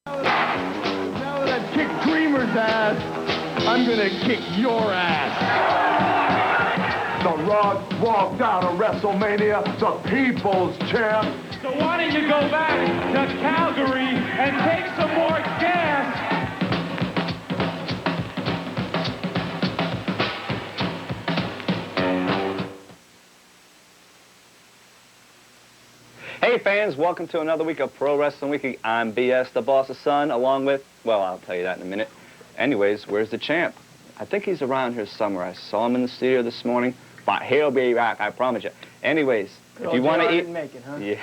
Now that I've kicked Dreamer's ass, I'm gonna kick your ass. The Rod walked out of WrestleMania, the people's champ. So why don't you go back to Calgary and take some more gas? Hey fans, welcome to another week of Pro Wrestling Weekly. I'm BS, the boss's son, along with, well, I'll tell you that in a minute. Anyways, where's the champ? I think he's around here somewhere. I saw him in the studio this morning, but he'll be back, I promise you. Anyways, if you want to eat... make it, huh? Yeah,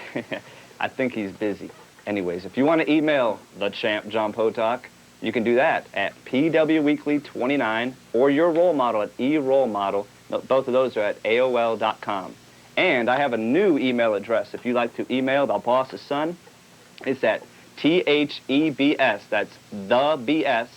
I think he's busy. Anyways, if you want to email the champ, John Potok, you can do that at PWWeekly29 or your role model at eRoleModel. Both of those are at AOL.com. And I have a new email address. If you'd like to email the boss's son, it's at THEBS, that's the BS,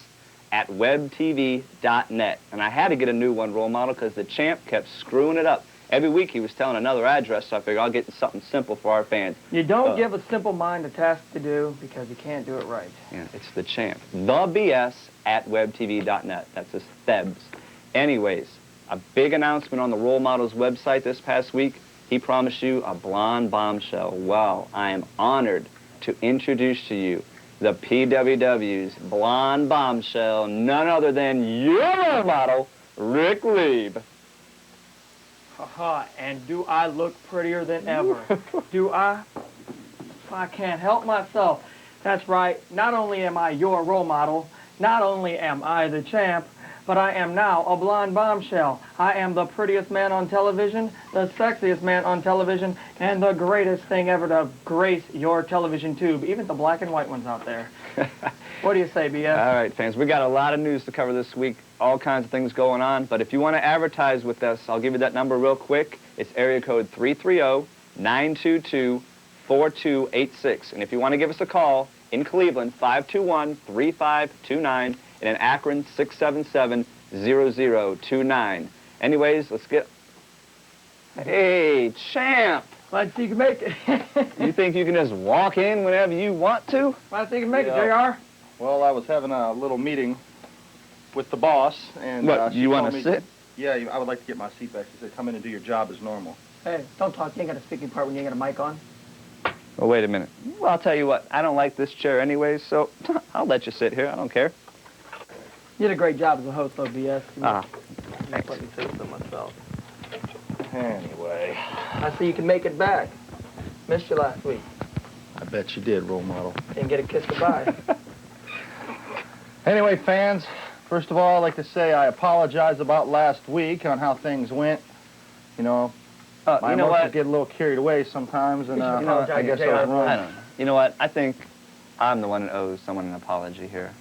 at webtv.net. And I had to get a new one, role model, because the champ kept screwing it up. Every week he was telling another address, so I figured I'll get something simple for our fans. You don't give a simple mind a task to do because you can't do it right. Yeah, it's the champ. The BS at webtv.net. That's his THEBS. Anyways, a big announcement on the Role Model's website this past week. He promised you a blonde bombshell. Well, I am honored to introduce to you the PWW's blonde bombshell, none other than your role model, Ric Lieb. Haha, and do I look prettier than ever? Do I? I can't help myself. That's right, not only am I your role model, not only am I the champ, but I am now a blonde bombshell. I am the prettiest man on television, the sexiest man on television, and the greatest thing ever to grace your television tube, even the black and white ones out there. What do you say, BS? All right, fans, we got a lot of news to cover this week, all kinds of things going on, but if you want to advertise with us, I'll give you that number real quick. It's area code 330-922-4286. And if you want to give us a call, in Cleveland, 521-3529, and in Akron, 677-0029. Anyways, let's get... Hey, champ! Glad you can make it. You think you can just walk in whenever you want to? Glad you can make it, JR. Well, I was having a little meeting with the boss, and what, she you want told to me sit? Yeah, I would like to get my seat back. She said, come in and do your job as normal. Hey, don't talk. You ain't got a speaking part when you ain't got a mic on. Oh, wait a minute. Well, I'll tell you what. I don't like this chair anyways, so I'll let you sit here. I don't care. You did a great job as a host, though, BS. Thanks. Let me say so myself. Anyway. I see you can make it back. Missed you last week. I bet you did, role model. Didn't get a kiss goodbye. Anyway, fans, first of all, I'd like to say I apologize about last week on how things went. You know, my emotions get a little carried away sometimes, and I guess I was wrong. I don't know. You know what? I think I'm the one that owes someone an apology here.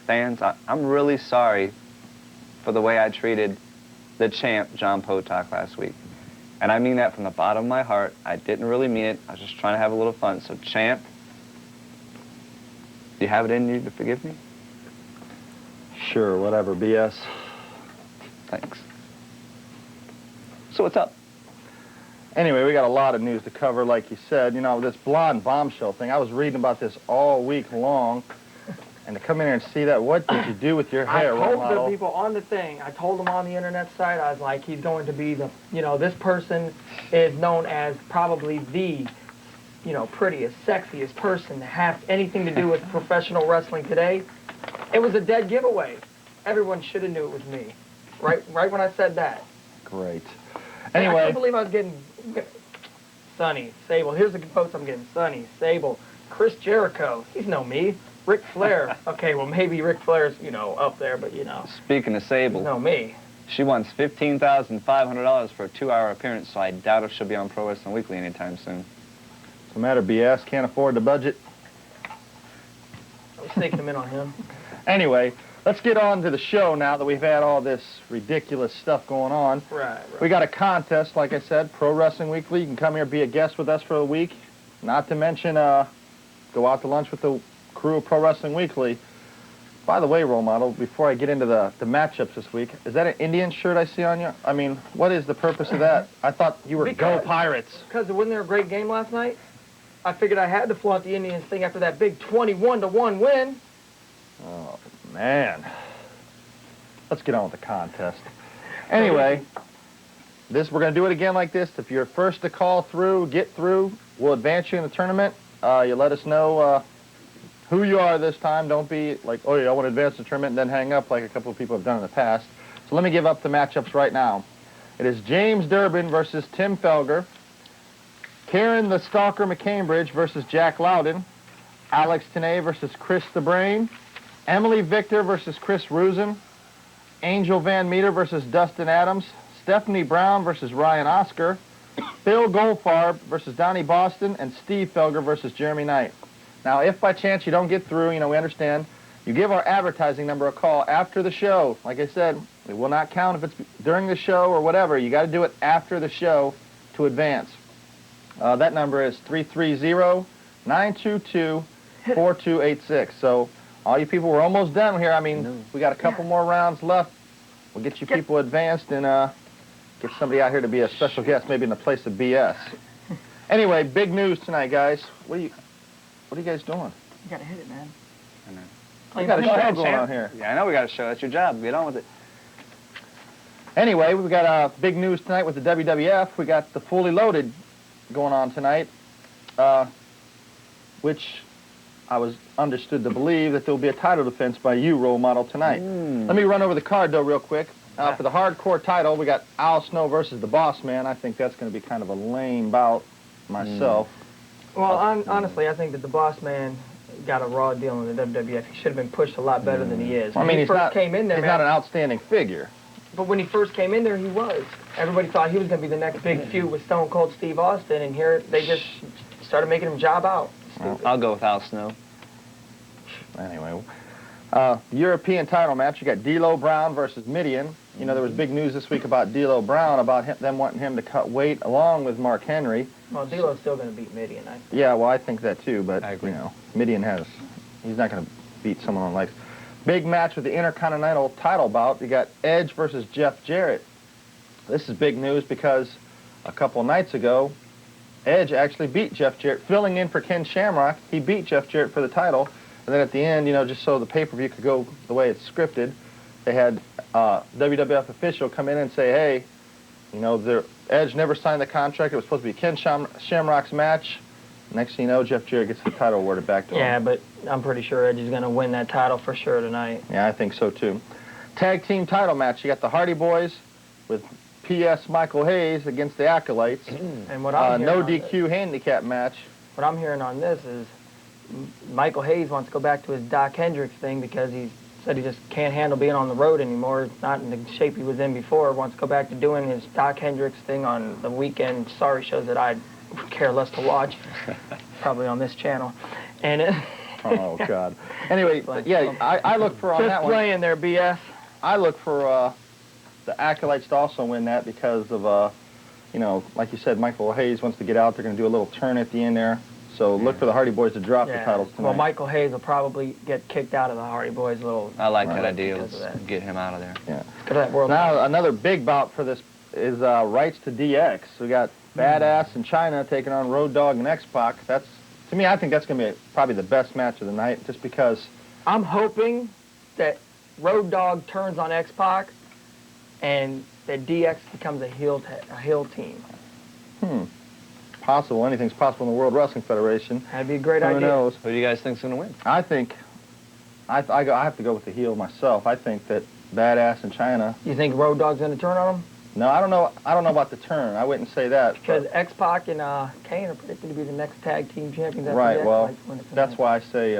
Fans, I'm really sorry for the way I treated the champ, John Potok, last week. And I mean that from the bottom of my heart. I didn't really mean it. I was just trying to have a little fun. So, champ, do you have it in you to forgive me? Sure, whatever, BS. Thanks. So what's up? Anyway, we got a lot of news to cover, like you said. You know, this blonde bombshell thing, I was reading about this all week long. And to come in here and see that, what did you do with your hair, role model? I told the people on the thing, I told them on the internet site, I was like, he's going to be the, you know, this person is known as probably the, you know, prettiest, sexiest person to have anything to do with professional wrestling today. It was a dead giveaway. Everyone should have knew it was me. Right when I said that. Great. Anyway. Anyway. I can't believe I was getting Sonny, Sable. Here's the post I'm getting. Sonny, Sable, Chris Jericho. He's no me. Ric Flair. Okay, well, maybe Ric Flair's, you know, up there, but, you know. Speaking of Sable. No me. She wants $15,500 for a 2-hour appearance, so I doubt if she'll be on Pro Wrestling Weekly anytime soon. What's the matter, BS? Can't afford the budget? I was taking him in on him. Anyway, let's get on to the show now that we've had all this ridiculous stuff going on. Right. We got a contest, like I said, Pro Wrestling Weekly. You can come here, be a guest with us for a week. Not to mention, go out to lunch with the crew of Pro Wrestling Weekly. By the way, role model, before I get into the matchups this week, is that an Indian shirt I see on you? I mean, what is the purpose of that? I thought you were Go Pirates. Because wasn't there a great game last night? I figured I had to flaunt the Indians thing after that big 21-1 win. Oh, man. Let's get on with the contest. Anyway, we're going to do it again like this. If you're first to call through, get through, we'll advance you in the tournament. You let us know who you are this time. Don't be like, oh, yeah, I want to advance the tournament and then hang up like a couple of people have done in the past. So let me give up the matchups right now. It is James Durbin versus Tim Felger. Karen the Stalker McCambridge versus Jack Loudon. Alex Tenay versus Chris the Brain. Emily Victor versus Chris Rusin. Angel Van Meter versus Dustin Adams. Stephanie Brown versus Ryan Oscar. Phil Goldfarb versus Donnie Boston. And Steve Felger versus Jeremy Knight. Now, if by chance you don't get through, we understand, you give our advertising number a call after the show. Like I said, it will not count if it's during the show or whatever. You got to do it after the show to advance. That number is 330-922-4286. So all you people, we're almost done here. I mean, we got a couple more rounds left. We'll get you people advanced and get somebody out here to be a special guest, maybe in the place of BS. Anyway, big news tonight, guys. What are you guys doing? You gotta hit it, man. I know. We got a show going on here. Yeah, I know we got a show. That's your job. Get on with it. Anyway, we got big news tonight with the WWF. We got the Fully Loaded going on tonight, which I was understood to believe that there will be a title defense by you, Role Model, tonight. Let me run over the card, though, real quick. For the hardcore title, we got Al Snow versus the Boss Man. I think that's going to be kind of a lame bout myself. Well, honestly, I think that the Boss Man got a raw deal in the WWF. He should have been pushed a lot better than he is. Well, I mean, he's not an outstanding figure. But when he first came in there, he was. Everybody thought he was going to be the next big feud with Stone Cold Steve Austin, and here they just started making him job out. I'll go with Al Snow. Anyway, European title match. You got D'Lo Brown versus Midian. There was big news this week about D'Lo Brown, about them wanting him to cut weight along with Mark Henry. Well, D'Lo's still going to beat Midian, I think. Yeah, well, I think that too, but, I agree. Midian he's not going to beat someone on life. Big match with the Intercontinental title bout. You got Edge versus Jeff Jarrett. This is big news because a couple nights ago, Edge actually beat Jeff Jarrett, filling in for Ken Shamrock. He beat Jeff Jarrett for the title. And then at the end, just so the pay-per-view could go the way it's scripted, they had WWF official come in and say, hey, Edge never signed the contract. It was supposed to be Ken Shamrock's match. Next thing you know, Jeff Jarrett gets the title awarded back to him. Yeah, but I'm pretty sure Edge is going to win that title for sure tonight. Yeah, I think so too. Tag team title match. You got the Hardy Boys with P.S. Michael Hayes against the Acolytes. And what I'm no DQ handicap match. What I'm hearing on this is Michael Hayes wants to go back to his Doc Hendricks thing because he said he just can't handle being on the road anymore. Not in the shape he was in before. Wants to go back to doing his Doc Hendricks thing on the weekend sorry shows that I'd care less to watch, probably on this channel. And oh God. Anyway, yeah, I look for on that one. Just playing there, BS. I look for the Acolytes to also win that because of like you said, Michael Hayes wants to get out. They're going to do a little turn at the end there. So look for the Hardy Boys to drop the titles tonight. Well, Michael Hayes will probably get kicked out of the Hardy Boys a little. I like that idea. Let's get him out of there. Yeah. That world now another big bout for this is Rights to DX. We got Badass and China taking on Road Dogg and X-Pac. To me, I think that's going to be probably the best match of the night, just because. I'm hoping that Road Dogg turns on X-Pac, and that DX becomes a heel team. Possible. Anything's possible in the World Wrestling Federation. That'd be a great idea. Who knows? Who do you guys think's going to win? I think I have to go with the heel myself. I think that Badass and China. You think Road Dogg's going to turn on him? No, I don't know. I don't know about the turn. I wouldn't say that. Because X-Pac and Kane are predicted to be the next tag team champions. Right. Well, that's why I say,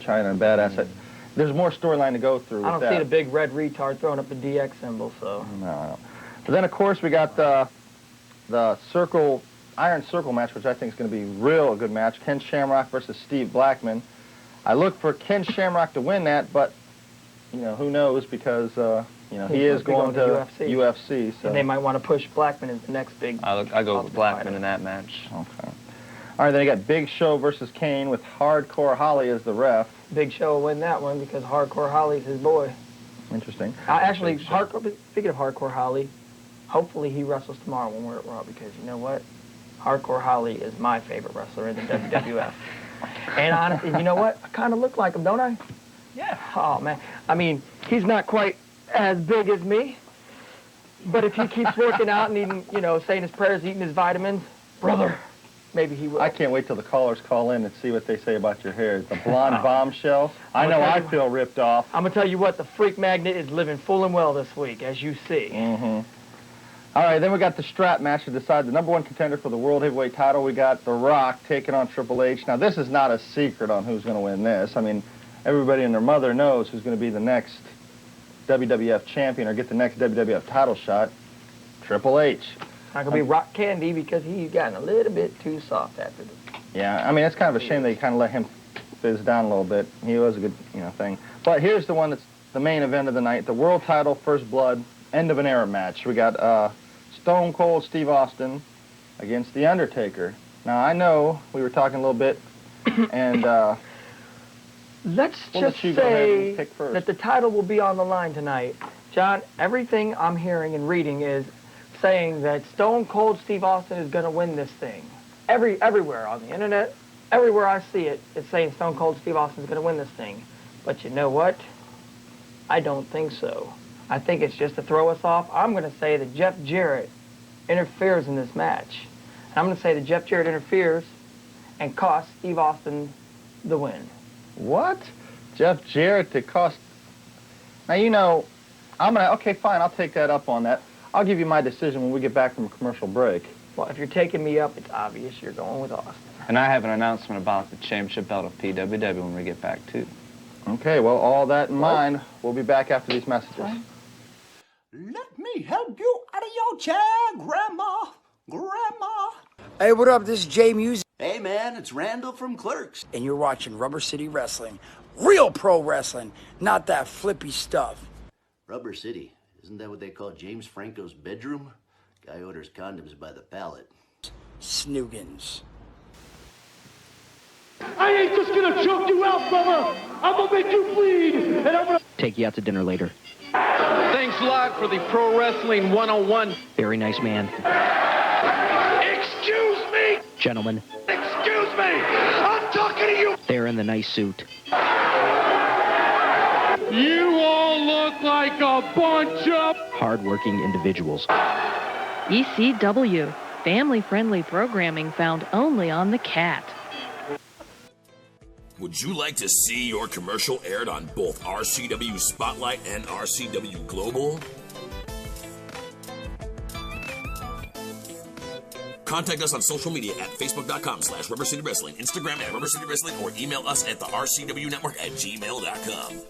China and Badass. There's more storyline to go through. I don't see the big red retard throwing up the DX symbol. So. No. But then of course we got the Iron Circle match, which I think is going to be a good match. Ken Shamrock versus Steve Blackman. I look for Ken Shamrock to win that, but who knows, because he is going to UFC. So. And they might want to push Blackman as the next big. I go with Blackman in that match. Okay. All right, then you got Big Show versus Kane with Hardcore Holly as the ref. Big Show will win that one because Hardcore Holly's his boy. Interesting. Speaking of Hardcore Holly, hopefully he wrestles tomorrow when we're at Raw, because you know what? Hardcore Holly is my favorite wrestler in the WWF. And honestly, you know what? I kind of look like him, don't I? Yeah. Oh, man. I mean, he's not quite as big as me, but if he keeps working out and eating, you know, saying his prayers, eating his vitamins, brother, maybe he will. I can't wait till the callers call in and see what they say about your hair. The blonde bombshell. I know I feel ripped off. I'm going to tell you what, the Freak Magnet is living full and well this week, as you see. Mm-hmm. All right, then we got the strap match to decide the #1 contender for the World Heavyweight title. We got The Rock taking on Triple H. Now, this is not a secret on who's going to win this. I mean, everybody and their mother knows who's going to be the next WWF champion or get the next WWF title shot. Triple H. Not going to be Rock Candy because he's gotten a little bit too soft after this. Yeah, I mean, it's kind of a shame they kind of let him fizz down a little bit. He was a good, thing. But here's the one that's the main event of the night, the world title, First Blood, end of an era match. We got Stone Cold Steve Austin against The Undertaker. Now, I know we were talking a little bit, and let's we'll just let you go ahead say and pick first. that the title will be on the line tonight. John, everything I'm hearing and reading is saying that Stone Cold Steve Austin is going to win this thing. Everywhere on the internet, everywhere I see it, it's saying Stone Cold Steve Austin is going to win this thing. But you know what? I don't think so. I think it's just to throw us off. I'm going to say that Jeff Jarrett interferes in this match. And I'm going to say that Jeff Jarrett interferes and costs Steve Austin the win. What? Jeff Jarrett to cost... Now, okay, fine, I'll take that up on that. I'll give you my decision when we get back from a commercial break. Well, if you're taking me up, it's obvious you're going with Austin. And I have an announcement about the championship belt of PWW when we get back, too. Okay, well, all that in mind, we'll be back after these messages. Let me help you out of your chair, Grandma. Grandma. Hey, what up? This is Jay Music. Hey, man, it's Randall from Clerks. And you're watching Rubber City Wrestling. Real pro wrestling, not that flippy stuff. Rubber City. Isn't that what they call James Franco's bedroom? Guy orders condoms by the pallet. Snoogans. I ain't just gonna choke you out, brother. I'm gonna make you bleed, and I'm gonna take you out to dinner later. Thanks a lot for the Pro Wrestling 101. Very nice man. Excuse me! Gentlemen. Excuse me! I'm talking to you! There in the nice suit. You all look like a bunch of hard-working individuals. ECW, family-friendly programming found only on the Cat. Would you like to see your commercial aired on both RCW Spotlight and RCW Global? Contact us on social media at facebook.com/Rubber City Wrestling, Instagram at Rubber City Wrestling, or email us at the RCW Network at gmail.com.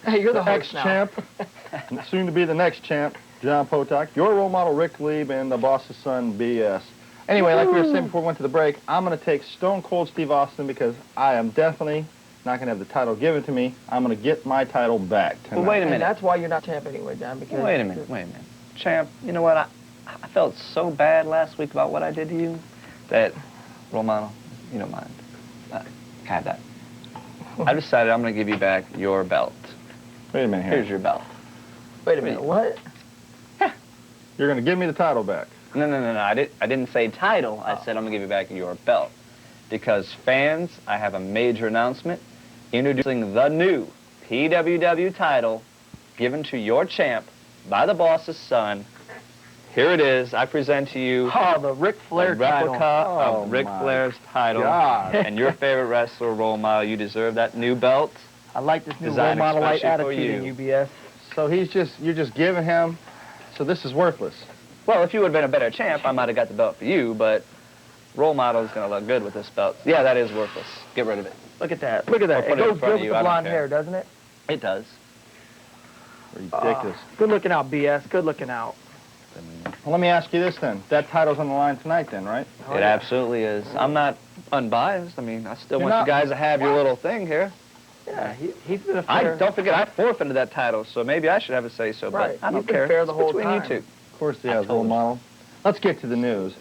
Hey, you're the host now. Ex-champ, soon to be the next champ, John Potok, your role model, Ric Lieb, and the boss's son, BS. Anyway, like we were saying before we went to the break, I'm going to take Stone Cold Steve Austin because I am definitely not going to have the title given to me. I'm going to get my title back tonight. Well, wait a minute. And that's why you're not champ anyway, John. Because Wait a minute. Champ, you know what? I felt so bad last week about what I did to you that, role model, you don't mind. Have that. I decided I'm going to give you back your belt. Wait a minute here. Here's your belt. Wait a minute, what? You're going to give me the title back. No. I didn't say title. I said I'm going to give you back your belt. Because fans, I have a major announcement. Introducing the new PWW title given to your champ by the boss's son. Here it is. I present to you the Ric Flair the replica title. of Ric Flair's title. God. And your favorite wrestler, role model. You deserve that new belt. I like this new role Designed model light especially for attitude you. in UBS. So you're just giving him, so this is worthless. Well, if you would have been a better champ, I might have got the belt for you, but role model is going to look good with this belt. Yeah, that is worthless. Get rid of it. Look at that. Look at that. Or put It it in goes front good of with you. the I don't blonde care. hair, doesn't it? It does. Ridiculous. Good looking out, BS. Good looking out. Well, let me ask you this then. That title's on the line tonight then, right? It absolutely is. I'm not unbiased. I mean, I still You're want not- you guys to have your little thing here. Yeah, he's been a fair. Don't forget, I forfeited that title, so maybe I should have a say-so, Right. but I don't You've been care. fair the It's whole between time. you two. Of course he has, role model. Let's get to the news.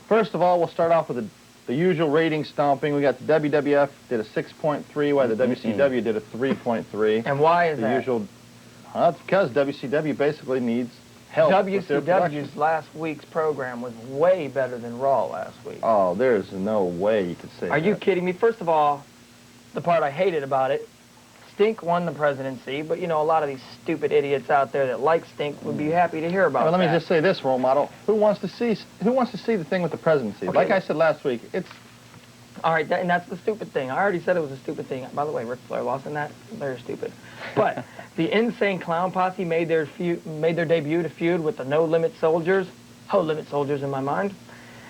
First of all, we'll start off with the usual rating stomping. We got the WWF did a 6.3, while the WCW did a 3.3. And why is The that? usual. Well, that's because WCW basically needs help with their production. WCW's last week's program was way better than Raw last week. Oh, there's no way you could say that. Are you kidding me? First of all, the part I hated about it, Stink won the presidency, but you know, a lot of these stupid idiots out there that like Stink would be happy to hear about Well, that. let me just say this, role model. Who wants to see the thing with the presidency? Okay. Like I said last week, it's... All right, and that's the stupid thing. I already said it was a stupid thing. By the way, Ric Flair lost in that. Very stupid. But the Insane Clown Posse made their debut to feud with the No Limit Soldiers, Ho Limit Soldiers in my mind,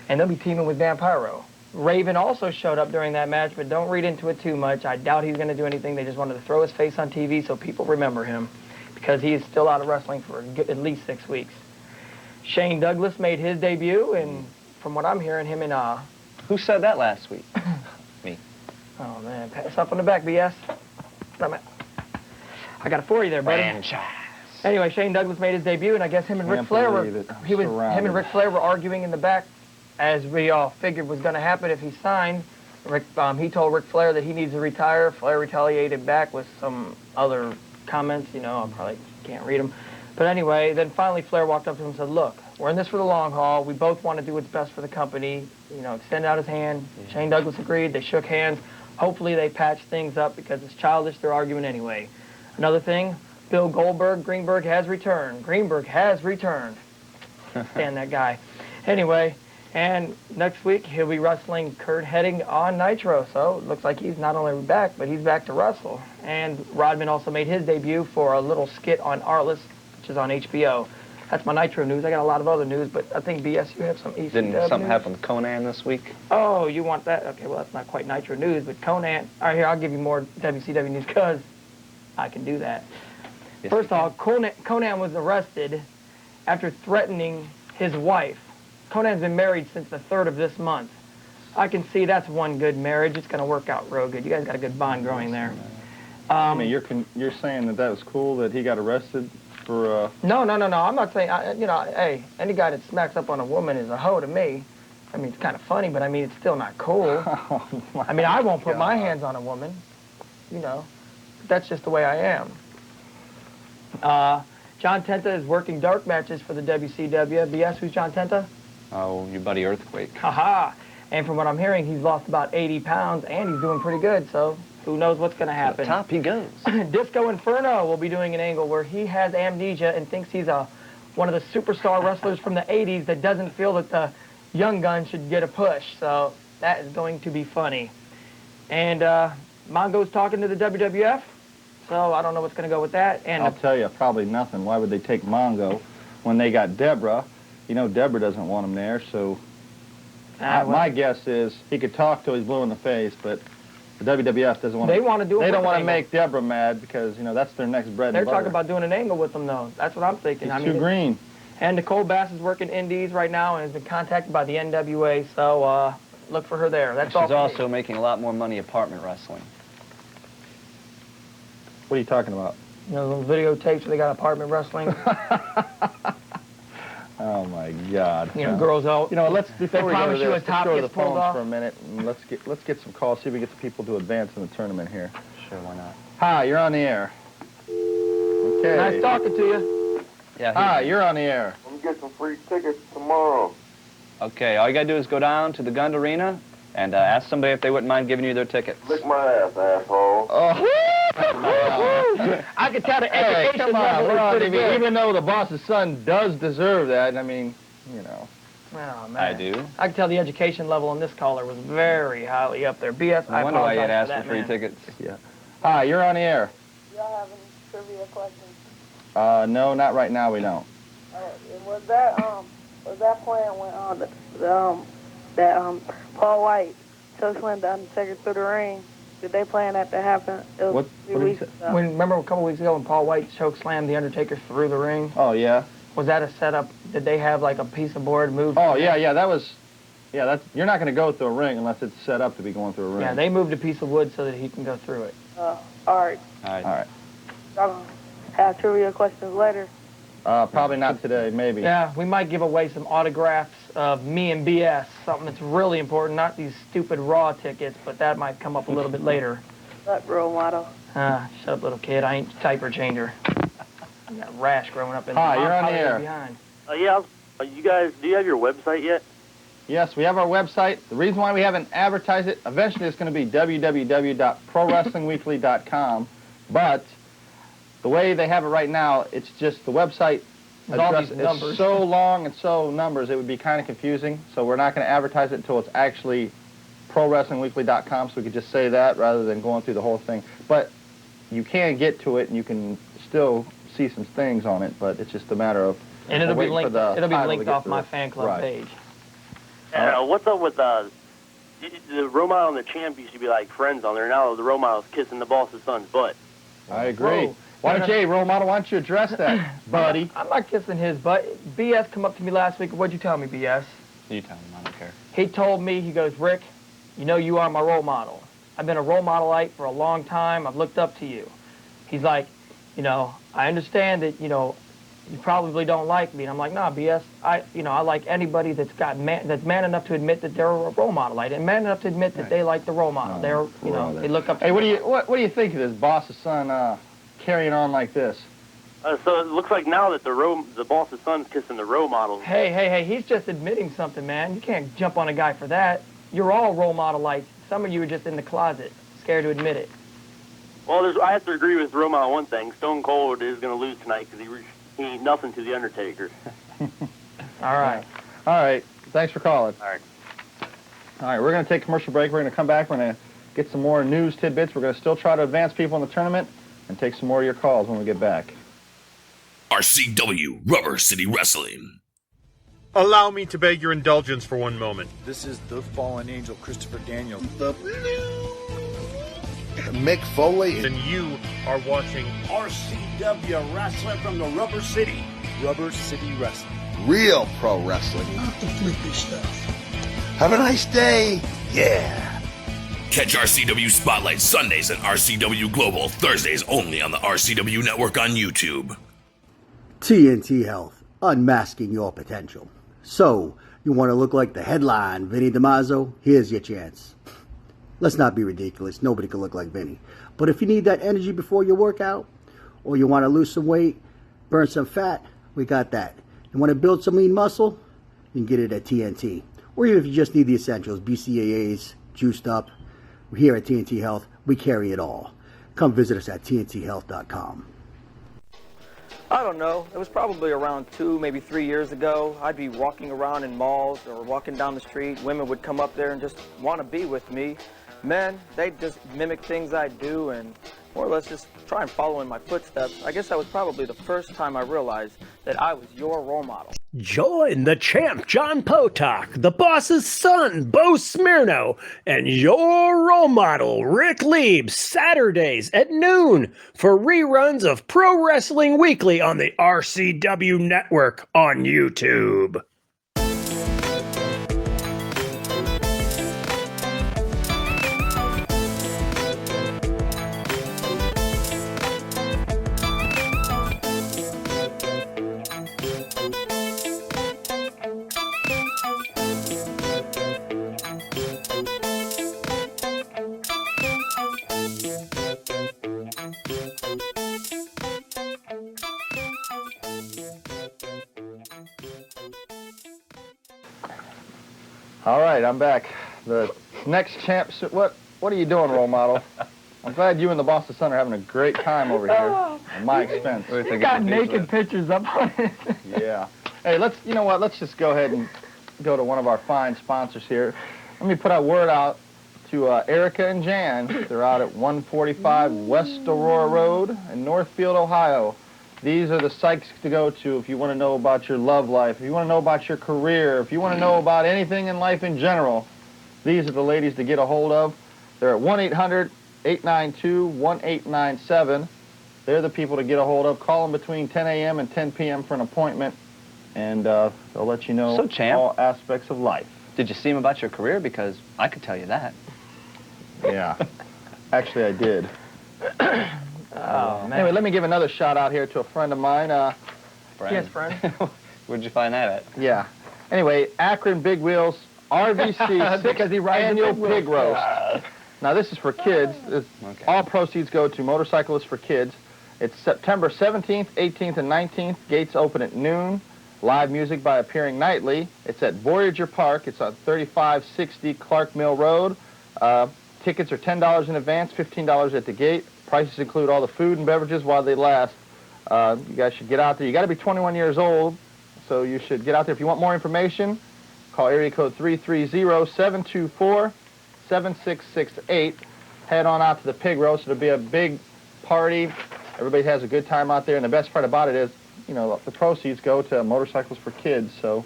and they'll be teaming with Vampiro. Raven also showed up during that match, but don't read into it too much. I doubt he's going to do anything. They just wanted to throw his face on TV so people remember him, because he is still out of wrestling for at least 6 weeks. Shane Douglas made his debut, and from what I'm hearing, him and Who said that last week? Me. Oh, man. Pat yourself on the back, BS. I got it for you there, buddy. Franchise. Anyway, Shane Douglas made his debut, and I guess him and Ric Flair were arguing in the back, as we all figured was going to happen if he signed. He told Ric Flair that he needs to retire. Flair retaliated back with some other comments. You know, I probably can't read them. But anyway, then finally Flair walked up to him and said, look, we're in this for the long haul. We both want to do what's best for the company. You know, extend out his hand. Yeah. Shane Douglas agreed. They shook hands. Hopefully they patch things up, because it's childish. They're arguing anyway. Another thing, Bill Greenberg has returned. Greenberg has returned. Stand that guy. Anyway, and next week he'll be wrestling Kurt Hennig on Nitro. So it looks like he's not only back, but he's back to wrestle. And Rodman also made his debut for a little skit on Artless, which is on HBO. That's my Nitro news. I got a lot of other news, but I think, BS, you have some ECW Didn't something news? happen with Conan this week? Oh, you want that? Okay, well, that's not quite Nitro news, but Conan. All right, here, I'll give you more WCW news, because I can do that. Yes, first of all, Conan was arrested after threatening his wife. Conan's been married since the 3rd of this month. I can see that's one good marriage. It's going to work out real good. You guys got a good bond growing there. I mean, you're saying that was cool that he got arrested for... No. I'm not saying... you know, hey, any guy that smacks up on a woman is a hoe to me. I mean, it's kind of funny, but I mean, it's still not cool. Oh, I mean, I won't put my hands on a woman, you know. That's just the way I am. John Tenta is working dark matches for the WCW. BS, who's John Tenta? Oh, your buddy Earthquake. Haha. And from what I'm hearing, he's lost about 80 pounds, and he's doing pretty good, so who knows what's going to happen. To the top he goes. Disco Inferno will be doing an angle where he has amnesia and thinks he's one of the superstar wrestlers from the 80s that doesn't feel that the young gun should get a push. So that is going to be funny. And Mongo's talking to the WWF, so I don't know what's going to go with that. And I'll tell you, probably nothing. Why would they take Mongo when they got Deborah? You know Deborah doesn't want him there, so my guess is he could talk till he's blue in the face, but the WWF doesn't want to. They want to do. They don't want to make Deborah mad, because you know that's their next bread and butter. They're talking about doing an angle with them, though. That's what I'm thinking. He's too green. And Nicole Bass is working indies right now and has been contacted by the NWA, so look for her there. That's all. She's also making a lot more money apartment wrestling. What are you talking about? You know, those videotapes where they got apartment wrestling. Oh my God! You know, girls out. You know, before we go to this, let's go to the phones off for a minute, and let's get some calls. See if we get some people to advance in the tournament here. Sure, why not? Hi, you're on the air. Okay. Nice talking to you. Yeah. Hi, you're on the air. Let me get some free tickets tomorrow. Okay, all you gotta do is go down to the Gund Arena and ask somebody if they wouldn't mind giving you their tickets. Lick my ass, asshole. Oh. I can tell the education come on, level is pretty good. even though the boss's son does deserve that, I mean, you know. Oh, man. I do. I can tell the education level on this caller was very highly up there. BS, I wonder why you had asked for for free man. tickets. Yeah. Hi, you're on the air. Y'all have any trivia questions? No, not right now. We don't. Was that plan when Paul White chokeslammed the Undertaker through the ring? Did they plan that to happen? It was What did he say? Remember a couple weeks ago when Paul White chokeslammed the Undertaker through the ring? Oh yeah. Was that a setup? Did they have like a piece of board moved? Oh yeah. That was. Yeah, that's. You're not going to go through a ring unless it's set up to be going through a ring. Yeah, they moved a piece of wood so that he can go through it. All right. All right. All right. Y'all gonna have trivia questions later? Probably not today. Maybe. Yeah, we might give away some autographs of me and BS, something that's really important, not these stupid Raw tickets, but that might come up a little bit later. That role model. Shut up, little kid. I ain't diaper changer. I got a rash growing up in Hi, you're on the probably air. behind. Yeah, you guys, do you have your website yet? Yes, we have our website. The reason why we haven't advertised it, eventually it's going to be www.prowrestlingweekly.com, but the way they have it right now, it's just the website address is so long and so numbers, it would be kind of confusing, so we're not going to advertise it until it's actually prowrestlingweekly.com, so we could just say that rather than going through the whole thing. But you can get to it, and you can still see some things on it, but it's just a matter of and it'll be linked. It'll be linked off my fan club page. What's up with the role model and the champ used to be like friends on there. Now the role model's kissing the boss's son's butt. I agree. Whoa. Why don't you, role model, why don't you address that, buddy? I'm not kissing his butt. BS come up to me last week. What'd you tell me, BS? You tell him, I don't care. He told me, he goes, Rick, you know you are my role model. I've been a role modelite for a long time. I've looked up to you. He's like, you know, I understand that, you know, you probably don't like me. And I'm like, nah, BS. I like anybody that's that's man enough to admit that they're a role model, and man enough to admit that they like the role model. They're, you know, they look up to Hey, what do you think of this boss's son carrying on like this? So it looks like now that the boss's son's kissing the role model. Hey, he's just admitting something, man. You can't jump on a guy for that. You're all role model-lites. Some of you are just in the closet, scared to admit it. Well, I have to agree with Roma on one thing. Stone Cold is going to lose tonight because he ain't nothing to the Undertaker. All right. All right. Thanks for calling. All right. All right, we're going to take a commercial break. We're going to come back. We're going to get some more news tidbits. We're going to still try to advance people in the tournament and take some more of your calls when we get back. RCW Rubber City Wrestling. Allow me to beg your indulgence for one moment. This is the fallen angel, Christopher Daniels. The Mick Foley. And you are watching RCW Wrestling from the Rubber City. Rubber City Wrestling. Real pro wrestling. Not the flippy stuff. Have a nice day. Yeah. Catch RCW Spotlight Sundays and RCW Global Thursdays only on the RCW Network on YouTube. TNT Health, unmasking your potential. So, you want to look like the headline Vinny DiMaggio? Here's your chance. Let's not be ridiculous. Nobody can look like Vinny. But if you need that energy before your workout, or you want to lose some weight, burn some fat, we got that. You want to build some lean muscle? You can get it at TNT. Or even if you just need the essentials, BCAAs, juiced up. Here at TNT Health, we carry it all. Come visit us at tnthealth.com. I don't know. It was probably around 2, maybe 3 years ago. I'd be walking around in malls or walking down the street. Women would come up there and just want to be with me. Men, they'd just mimic things I do and more or less just try and follow in my footsteps. I guess that was probably the first time I realized that I was your role model. Join the champ, John Potok, the boss's son, Bo Smirnow, and your role model, Ric Lieb, Saturdays at noon for reruns of Pro Wrestling Weekly on the RCW Network on YouTube. All right, I'm back. The next champ, what are you doing, role model? I'm glad you and the boss's son are having a great time over here at my expense. You got naked pictures up on it. Yeah. Hey, you know what? Let's just go ahead and go to one of our fine sponsors here. Let me put a word out to Erica and Jan. They're out at 145 West Aurora Road in Northfield, Ohio. These are the sites to go to if you want to know about your love life, if you want to know about your career, if you want to know about anything in life in general. These are the ladies to get a hold of. They're at 1-800-892-1897. They're the people to get a hold of. Call them between 10 a.m. and 10 p.m. for an appointment, and they'll let you know all aspects of life. Did you see him about your career? Because I could tell you that. Yeah. Actually, I did. Oh, man. Anyway, let me give another shout out here to a friend of mine. Friend? Yes, friend. Where'd you find that at? Yeah. Anyway, Akron Big Wheels RVC because he rides annual the pig roast. Now, this is for kids. All proceeds go to Motorcyclists for Kids. It's September 17th, 18th, and 19th. Gates open at noon. Live music by Appearing Nightly. It's at Voyager Park. It's on 3560 Clark Mill Road. Tickets are $10 in advance, $15 at the gate. Prices include all the food and beverages while they last. You guys should get out there. You got to be 21 years old, so you should get out there. If you want more information, call area code 330-724-7668. Head on out to the pig roast. It'll be a big party. Everybody has a good time out there, and the best part about it is, you know, the proceeds go to Motorcycles for Kids, so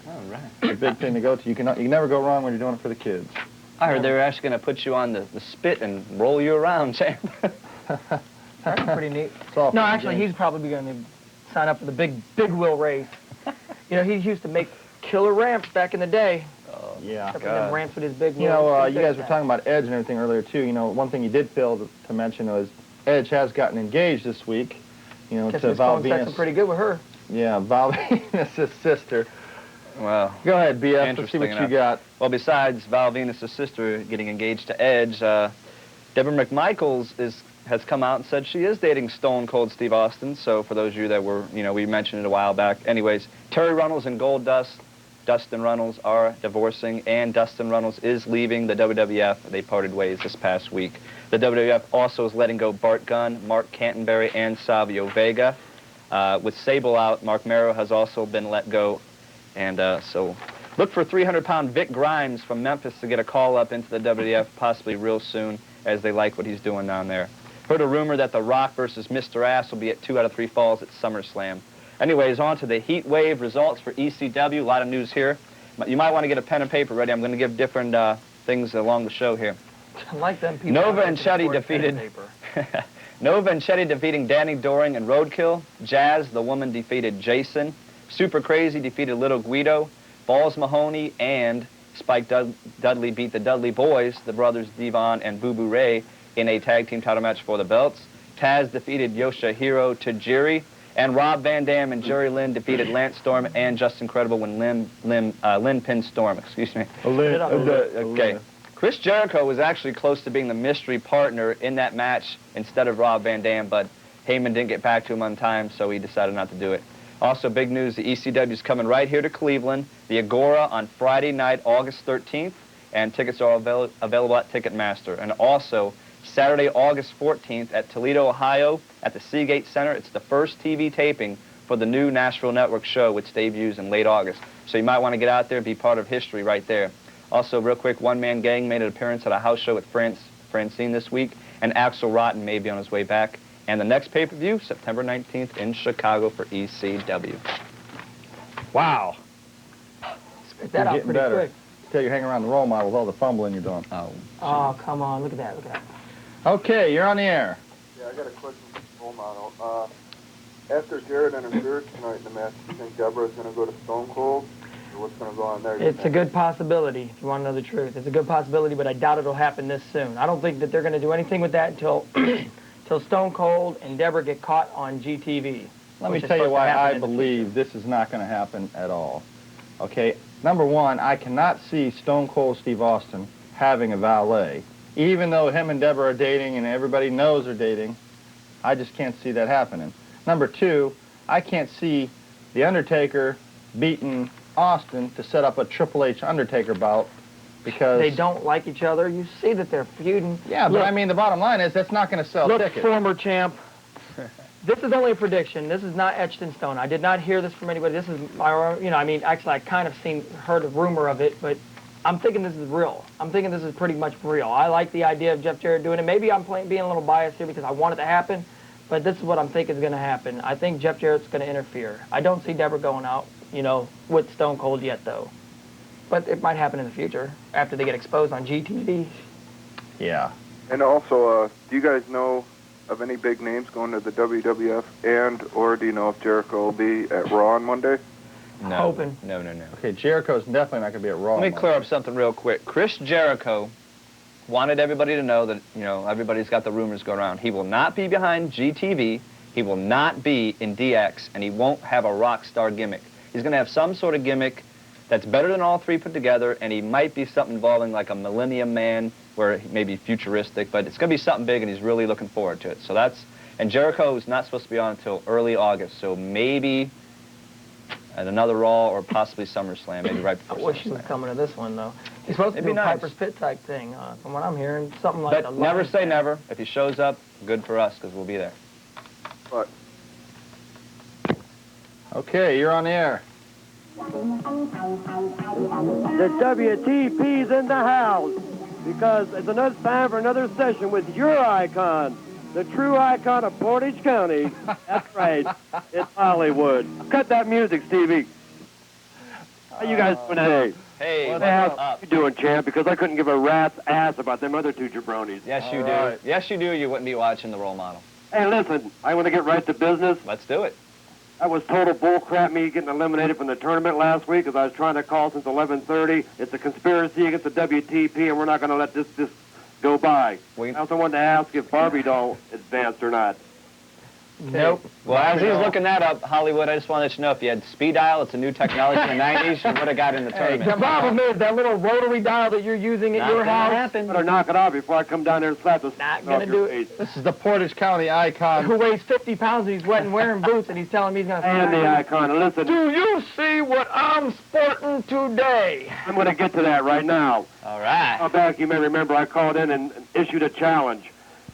it's a big thing to go to. You can never go wrong when you're doing it for the kids. I heard they were actually going to put you on the spit and roll you around, champ. That's pretty neat. No, actually, he's probably going to sign up for the big wheel race. You know, he used to make killer ramps back in the day. Oh, yeah. Except for them ramps with his big wheels. You know, you guys were talking about Edge and everything earlier, too. You know, one thing you did fail to mention was Edge has gotten engaged this week, you know, to Val Venus. Pretty good with her. Yeah, Val Venus' sister. Well, go ahead, BF. Let's see what you got. Well, besides Val Venus' sister getting engaged to Edge, Deborah McMichaels has come out and said she is dating Stone Cold Steve Austin. So for those of you that were, you know, we mentioned it a while back. Anyways, Terry Runnels and Goldust, Dustin Runnels are divorcing, and Dustin Runnels is leaving the WWF. They parted ways this past week. The WWF also is letting go Bart Gunn, Mark Canterbury, and Savio Vega. With Sable out, Mark Merrow has also been let go. And so look for 300-pound Vic Grimes from Memphis to get a call up into the WWF possibly real soon, as they like what he's doing down there. Heard a rumor that The Rock versus Mr. Ass will be at 2 out of 3 falls at SummerSlam. Anyways, on to the Heat Wave results for ECW. A lot of news here. You might want to get a pen and paper ready. I'm going to give different things along the show here. I like them people. Nova and Chetty defeated... Nova and Chetty defeating Danny Doring and Roadkill. Jazz, the woman, defeated Jason. Super Crazy defeated Little Guido. Balls Mahoney and Spike Dudley beat the Dudley Boys, the brothers Devon and Boo Boo Ray, in a tag team title match for the belts. Taz defeated Yoshihiro Tajiri. And Rob Van Dam and Jerry Lynn defeated Lance Storm and Just Incredible when Lynn pinned Storm, excuse me. Okay. Chris Jericho was actually close to being the mystery partner in that match instead of Rob Van Dam, but Heyman didn't get back to him on time, so he decided not to do it. Also, big news, the ECW is coming right here to Cleveland, the Agora on Friday night, August 13th, and tickets are available at Ticketmaster. And also, Saturday, August 14th at Toledo, Ohio, at the Seagate Center. It's the first TV taping for the new Nashville Network show, which debuts in late August. So you might want to get out there and be part of history right there. Also, real quick, One Man Gang made an appearance at a house show with Francine this week, and Axl Rotten may be on his way back. And the next pay-per-view, September 19th in Chicago for ECW. Wow. Spit that out pretty quick. Until you hang around the role model with all the fumbling you're doing. Oh, come on. Look at that. Look at that. Okay, you're on the air. Yeah, I got a question for the role model. After Jared interferes tonight in the match, do you think Deborah's going to go to Stone Cold? Or what's going to go on there? It's a good possibility, if you want to know the truth. It's a good possibility, but I doubt it'll happen this soon. I don't think that they're going to do anything with that until Stone Cold and Deborah get caught on GTV. Let me tell you why I believe this is not going to happen at all. Okay, number one, I cannot see Stone Cold Steve Austin having a valet. Even though him and Deborah are dating and everybody knows they're dating, I just can't see that happening. Number two, I can't see The Undertaker beating Austin to set up a Triple H Undertaker bout because... They don't like each other. You see that they're feuding. Yeah, but I mean, the bottom line is that's not going to sell tickets. Look, former champ, this is only a prediction. This is not etched in stone. I did not hear this from anybody. This is, you know, I mean, actually, I kind of heard a rumor of it, but I'm thinking this is real. I'm thinking this is pretty much real. I like the idea of Jeff Jarrett doing it. Maybe I'm being a little biased here because I want it to happen, but this is what I'm thinking is going to happen. I think Jeff Jarrett's going to interfere. I don't see Deborah going out, you know, with Stone Cold yet, though. But it might happen in the future after they get exposed on GTV. Yeah. And also, do you guys know of any big names going to the WWF, or do you know if Jericho will be at Raw on Monday? No. Hoping. No. Okay, Jericho's definitely not going to be at Raw. Let me clear up something real quick. Chris Jericho wanted everybody to know that, you know, everybody's got the rumors going around. He will not be behind GTV. He will not be in DX, and he won't have a rock star gimmick. He's going to have some sort of gimmick that's better than all three put together, and he might be something involving like a Millennium Man, where he may be futuristic, but it's going to be something big, and he's really looking forward to it. So that's, And Jericho's not supposed to be on until early August, so maybe at another Raw or possibly SummerSlam, maybe right before I wish he was coming to this one, though. He's supposed to It'd be be a nice. Piper's Pit type thing, from what I'm hearing. Something like But never say never. If he shows up, good for us, because we'll be there. But Okay, you're on the air. The WTP's in the house because it's another time for another session with your icon, the true icon of Portage County. That's right, it's Hollywood. Cut that music, Stevie. How you guys doing today? Hey, what's How up? you doing, champ? Because I couldn't give a rat's ass about them other two jabronis. Yes, you do. Yes, you do. You wouldn't be watching the Role Model. Hey, listen, I want to get right to business. Let's do it. That was total bullcrap, me getting eliminated from the tournament last week because I was trying to call since 11:30. It's a conspiracy against the WTP, and we're not going to let this go by. I also wanted to ask if Barbie doll advanced or not. Nope. Well, as he's looking that up, Hollywood, I just want to let you know, if you had speed dial, it's a new technology in the 90s, you would have got in the tournament. The problem is that little rotary dial that you're using at your house. Better knock it off before I come down there and slap the Not gonna do it. This is the Portage County icon. Who weighs 50 pounds and he's wet and wearing boots and he's telling me he's going to... And the icon. Listen. Do you see what I'm sporting today? I'm going to get to that right now. All right. A while back, you may remember I called in and issued a challenge.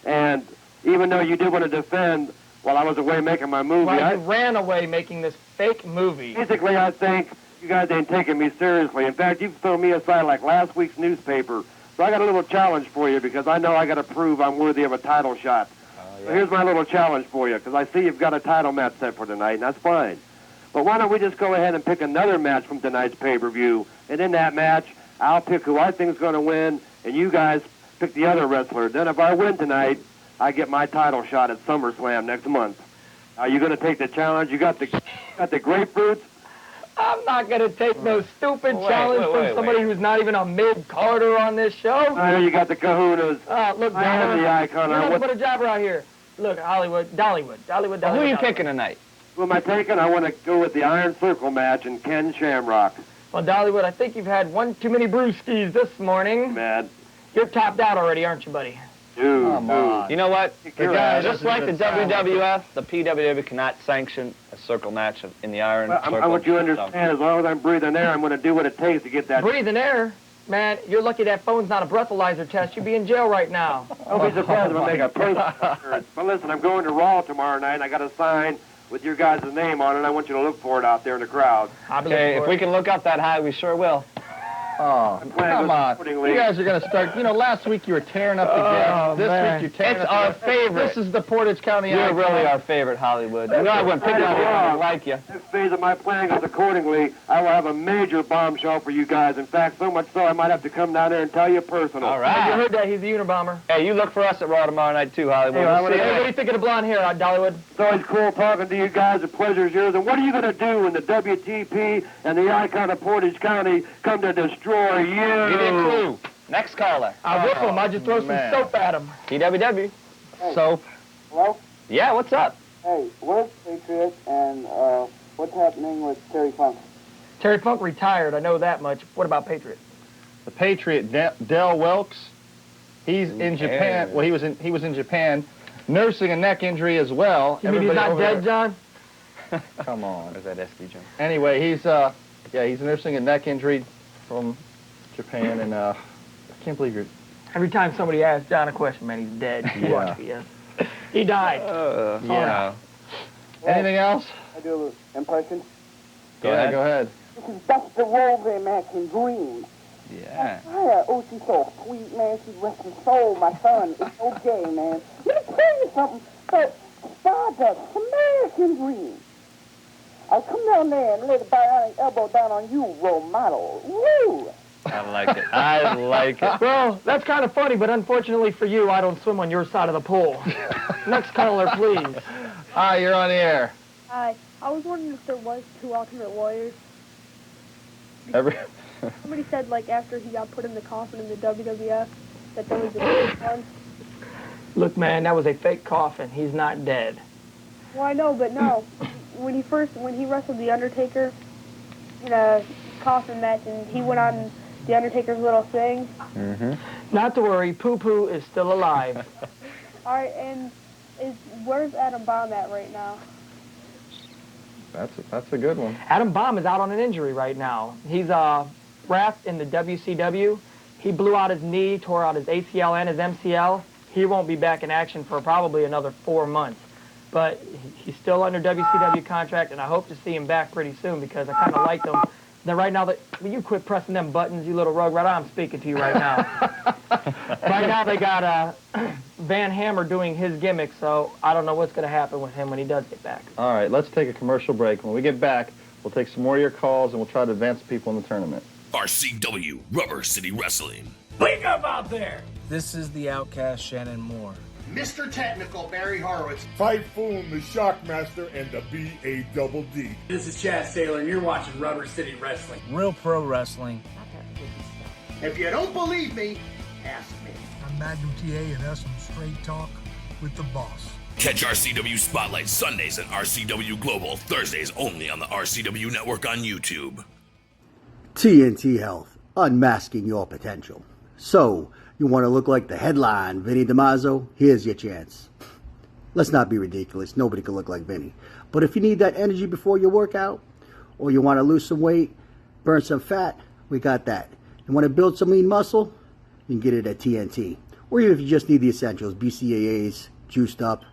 And even though you did want to defend while I was away making my movie, Well, you ran away making this fake movie. basically I think you guys ain't taking me seriously. In fact, you've thrown me aside like last week's newspaper. So I got a little challenge for you because I know I got to prove I'm worthy of a title shot. So here's my little challenge for you because I see you've got a title match set for tonight, and that's fine. But why don't we just go ahead and pick another match from tonight's pay-per-view, and in that match, I'll pick who I think is going to win, and you guys pick the other wrestler. Then if I win tonight, I get my title shot at SummerSlam next month. Are you going to take the challenge? You got the grapefruits? I'm not going to take no stupid challenge from somebody who's not even a mid-carder on this show. I know you got the kahunas. Look, I am the icon. You're not put a jobber out here. Look, Hollywood, Dollywood. Who are you picking tonight? Who am I taking? I want to go with the Iron Circle match and Ken Shamrock. Well, Dollywood, I think you've had one too many brewskis this morning. Mad. You're topped out already, aren't you, buddy? Dude, Come on. You know what? your ass. Just like the WWF, the PWW cannot sanction a circle match in the Iron Well, Circle. I want you to understand, as long as I'm breathing air, I'm going to do what it takes to get that. Breathing air? Man, you're lucky that phone's not a breathalyzer test. You'd be in jail right now. Don't be surprised if I make a post. But listen, I'm going to Raw tomorrow night, and I got a sign with your guys' name on it, and I want you to look for it out there in the crowd. Okay, if we can look up that high, we sure will. Oh, come on. You guys are going to start. You know, last week you were tearing up the guest. This week you're tearing It's up our the favorite. This is the Portage County You're icon. really our favorite, Hollywood. You know I wouldn't pick on you if I didn't like you. Next phase of my plan goes accordingly. I will have a major bombshell for you guys. In fact, so much so I might have to come down there and tell you personal. All right. You heard that? He's a Unabomber. Hey, you look for us at Raw tomorrow night, too, Hollywood. Hey, We'll see you What do then. you think of the blonde hair, Dollywood? It's always cool talking to you guys. The pleasure's yours. And what are you going to do when the WTP and the icon of Portage County come to destroy you? Give me a clue. Next caller. I'll whip him. I'll just throw some soap at him. PWW. Soap. Hello? Yeah, what's up? Hey, where's Patriot and what's happening with Terry Funk? Terry Funk retired. I know that much. What about Patriot? The Patriot, Del Wilkes. He's in Japan. Well, he was in Japan, nursing a neck injury as well. You mean he's not over dead, there- John? Come on. Or is that SB Jim? Anyway, he's nursing a neck injury from Japan, and I can't believe you're. Every time somebody asks John a question, man, he's dead. You watch BS. He died. Yeah. Anything else? I do an impression. Go ahead. Go ahead. This is Dr. Rover Maxine Green. Yeah. Hiya. Oh, she's so sweet, man. She's resting soul, my son. It's okay, man. Let me tell you something. But Stardust, American Dream. I'll come down there and lay the bionic elbow down on you, role model. Woo! I like it. I like it. Well, that's kind of funny, but unfortunately for you, I don't swim on your side of the pool. Next caller, please. Hi, you're on the air. Hi. I was wondering if there was two Ultimate Warriors. Somebody said, like, after he got put in the coffin in the WWF, that there was a fake one. Look, man, that was a fake coffin. He's not dead. Well, I know, but no. When he wrestled The Undertaker in a coffin match, and he went on The Undertaker's little thing. Not to worry, Poo Poo is still alive. All right, and Where's Adam Bomb at right now? That's a good one. Adam Bomb is out on an injury right now. He's wrapped in the WCW. He blew out his knee, tore out his ACL and his MCL. He won't be back in action for probably another 4 months. But he's still under WCW contract, and I hope to see him back pretty soon because I kind of like him. Now, right now, will you quit pressing them buttons, you little rogue? Right now, I'm speaking to you right now. Right now, they got Van Hammer doing his gimmick, so I don't know what's going to happen with him when he does get back. All right, let's take a commercial break. When we get back, we'll take some more of your calls, and we'll try to advance people in the tournament. RCW, Rubber City Wrestling. Wake up out there! This is the Outcast Shannon Moore. Mr. Technical, Barry Horowitz. Typhoon, the Shockmaster, and the BAWD. This is Chad Saylor, and you're watching Rubber City Wrestling. Real pro wrestling. If you don't believe me, ask me. I'm Magnum TA, and that's some straight talk with the boss. Catch RCW Spotlight Sundays and RCW Global Thursdays only on the RCW Network on YouTube. TNT Health, unmasking your potential. So, you want to look like the headline, Vinny DiMaggio? Here's your chance. Let's not be ridiculous. Nobody can look like Vinny. But if you need that energy before your workout, or you want to lose some weight, burn some fat, we got that. You want to build some lean muscle? You can get it at TNT. Or even if you just need the essentials, BCAAs, juiced up.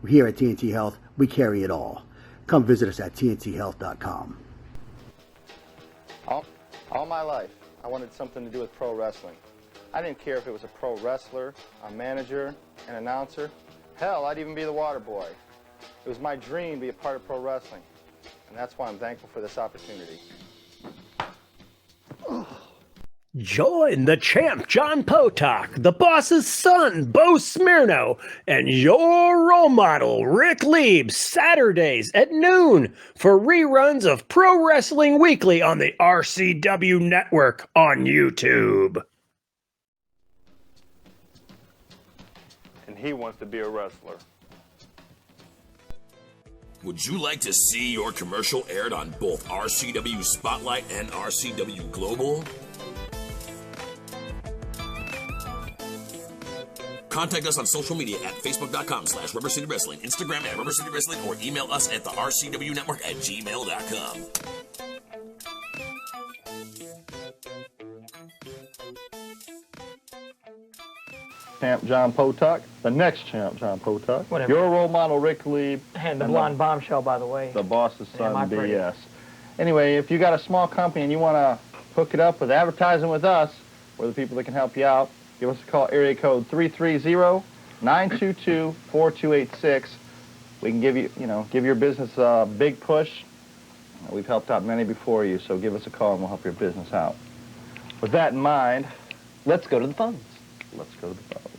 Here at TNT Health, we carry it all. Come visit us at tnthealth.com. All my life, I wanted something to do with pro wrestling. I didn't care if it was a pro wrestler, a manager, an announcer. Hell, I'd even be the water boy. It was my dream to be a part of pro wrestling, and that's why I'm thankful for this opportunity. Join the champ, John Potok, the boss's son, Bo Smirnow, and your role model, Ric Lieb, Saturdays at noon for reruns of Pro Wrestling Weekly on the RCW Network on YouTube. And he wants to be a wrestler. Would you like to see your commercial aired on both RCW Spotlight and RCW Global? Contact us on social media at facebook.com/Rubber City Wrestling, Instagram at Rubber City Wrestling, or email us at the RCW Network at gmail.com. Champ John Potok, the next champ John Potok. Whatever. Your role model, Ric Lieb. And the blonde bombshell, by the way. The boss's son, Am I pretty? BS. Anyway, if you got a small company and you want to hook it up with advertising with us, we're the people that can help you out. Give us a call, area code 330-922-4286. We can give your business a big push. We've helped out many before you, so give us a call and we'll help your business out. With that in mind, let's go to the phones. Let's go to the phones.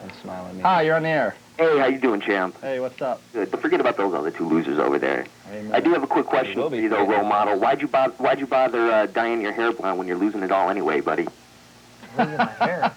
And smile at me. Hi, you're on the air. Hey, how you doing, champ? Hey, what's up? Good. But forget about those other two losers over there. Amen. I do have a quick question for you, though, role model. Why'd you bother dyeing your hair blonde when you're losing it all anyway, buddy? Losing my hair.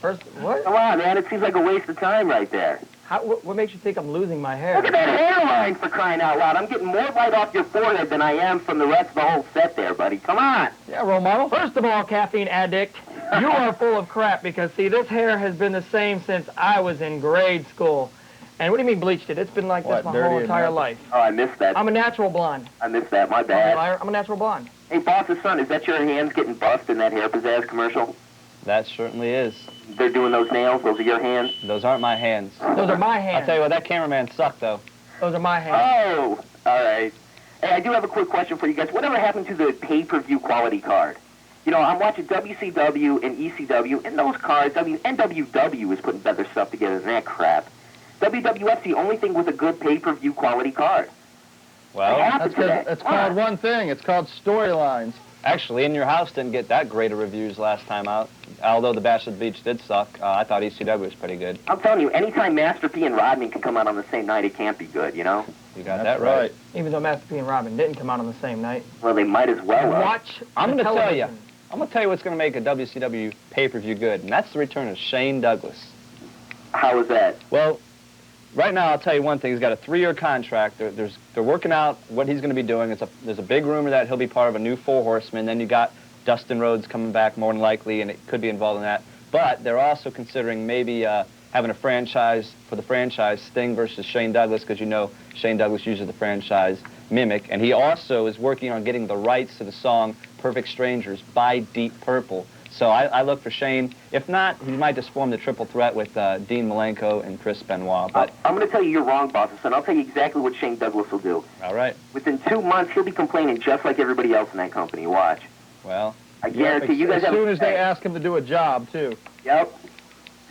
First, what? Come on, man. It seems like a waste of time right there. What makes you think I'm losing my hair? Look at that hairline, for crying out loud. I'm getting more right off your forehead than I am from the rest of the whole set there, buddy. Come on. Yeah, role model. First of all, caffeine addict, you are full of crap because, see, this hair has been the same since I was in grade school. And what do you mean bleached it? It's been like this my whole entire life. Oh, I missed that. I'm a natural blonde. I missed that. My bad. I'm a natural blonde. Hey, boss's son, is that your hands getting buffed in that hair pizzazz commercial? That certainly is. They're doing those nails? Those are your hands? Those aren't my hands. Those are my hands. I'll tell you what, that cameraman sucked, though. Those are my hands. Oh, all right. Hey, I do have a quick question for you guys. Whatever happened to the pay-per-view quality card? You know, I'm watching WCW and ECW, and those cards, I mean, NWW is putting better stuff together than that crap. WWF's the only thing with a good pay-per-view quality card. Well, that's because it's called one thing. It's called storylines. Actually, In Your House didn't get that great of reviews last time out. Although the Bash at the Beach did suck, I thought ECW was pretty good. I'm telling you, anytime Master P and Rodman can come out on the same night, it can't be good, you know? You got that right. Even though Master P and Robin didn't come out on the same night. Well, they might as well. I'm going to tell you. I'm going to tell you what's going to make a WCW pay-per-view good, and that's the return of Shane Douglas. How is that? Well, right now, I'll tell you one thing. He's got a 3-year contract. They're working out what he's going to be doing. There's a big rumor that he'll be part of a new Four Horsemen. Then you got Dustin Rhodes coming back more than likely, and it could be involved in that. But they're also considering maybe having a franchise for the franchise, Sting versus Shane Douglas, because you know Shane Douglas uses the franchise Mimic, and he also is working on getting the rights to the song Perfect Strangers by Deep Purple. So I look for Shane. If not, he might just form the triple threat with Dean Malenko and Chris Benoit. But I'm going to tell you you're wrong, boss, son. I'll tell you exactly what Shane Douglas will do. All right. Within 2 months, he'll be complaining just like everybody else in that company. Watch. Well, I guarantee you guys as have soon as they ask him to do a job, too. Yep.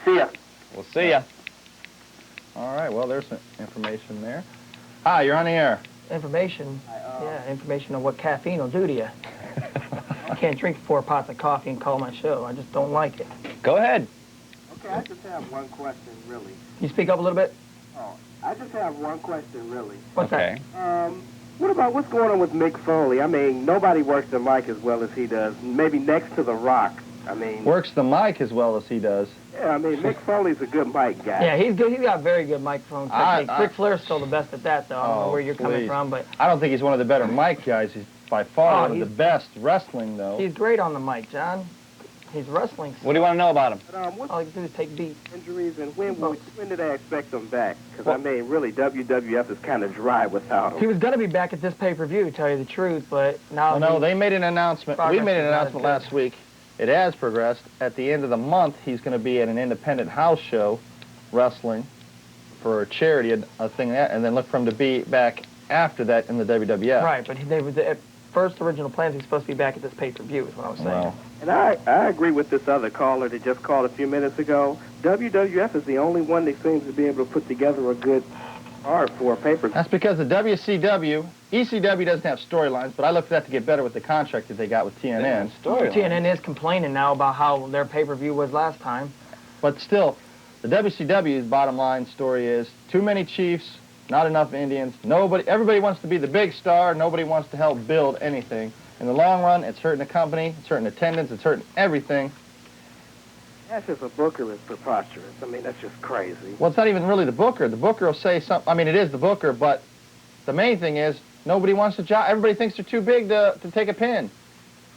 See ya. We'll see ya. All right, well, there's some information there. Hi, you're on the air. Information? Yeah, information on what caffeine will do to you. I can't drink 4 pots of coffee and call my show. I just don't like it. Go ahead. Okay, I just have one question, really. Can you speak up a little bit? Oh, I just have one question, really. What's that? What about what's going on with Mick Foley? I mean, nobody works the mic as well as he does. Maybe next to The Rock. I mean, Works the mic as well as he does. yeah, I mean, Mick Foley's a good mic guy. Yeah, he's good. He's got very good microphone technique. Ric Flair's still the best at that, though. I don't know where you're coming from, but I don't think he's one of the better mic guys. He's by far one of the best wrestling, though. he's great on the mic, John. He's wrestling. What do you want to know about him? All he can do is take beats. Injuries, and when did they expect them back? Because, I mean, really, WWF is kind of dry without him. He was going to be back at this pay-per-view, to tell you the truth, but now... Well, no, they made an announcement. We made an announcement last week. It has progressed. At the end of the month, he's going to be at an independent house show wrestling for a charity, a thing like that, and then look for him to be back after that in the WWF. Right, but the first original plans, he's supposed to be back at this pay-per-view, is what I was saying. Well, And I agree with this other caller that just called a few minutes ago. WWF is the only one that seems to be able to put together a good card for a paper. that's because the WCW, ECW doesn't have storylines, but I look for that to get better with the contract that they got with TNN. TNN is complaining now about how their pay-per-view was last time. But still, the WCW's bottom line story is too many Chiefs, not enough Indians. Everybody wants to be the big star. Nobody wants to help build anything. In the long run, it's hurting the company, it's hurting attendance, it's hurting everything. That's just a booker is preposterous. I mean, that's just crazy. Well, it's not even really the booker. The booker will say something. I mean, it is the booker, but the main thing is nobody wants to job. Everybody thinks they're too big to take a pin.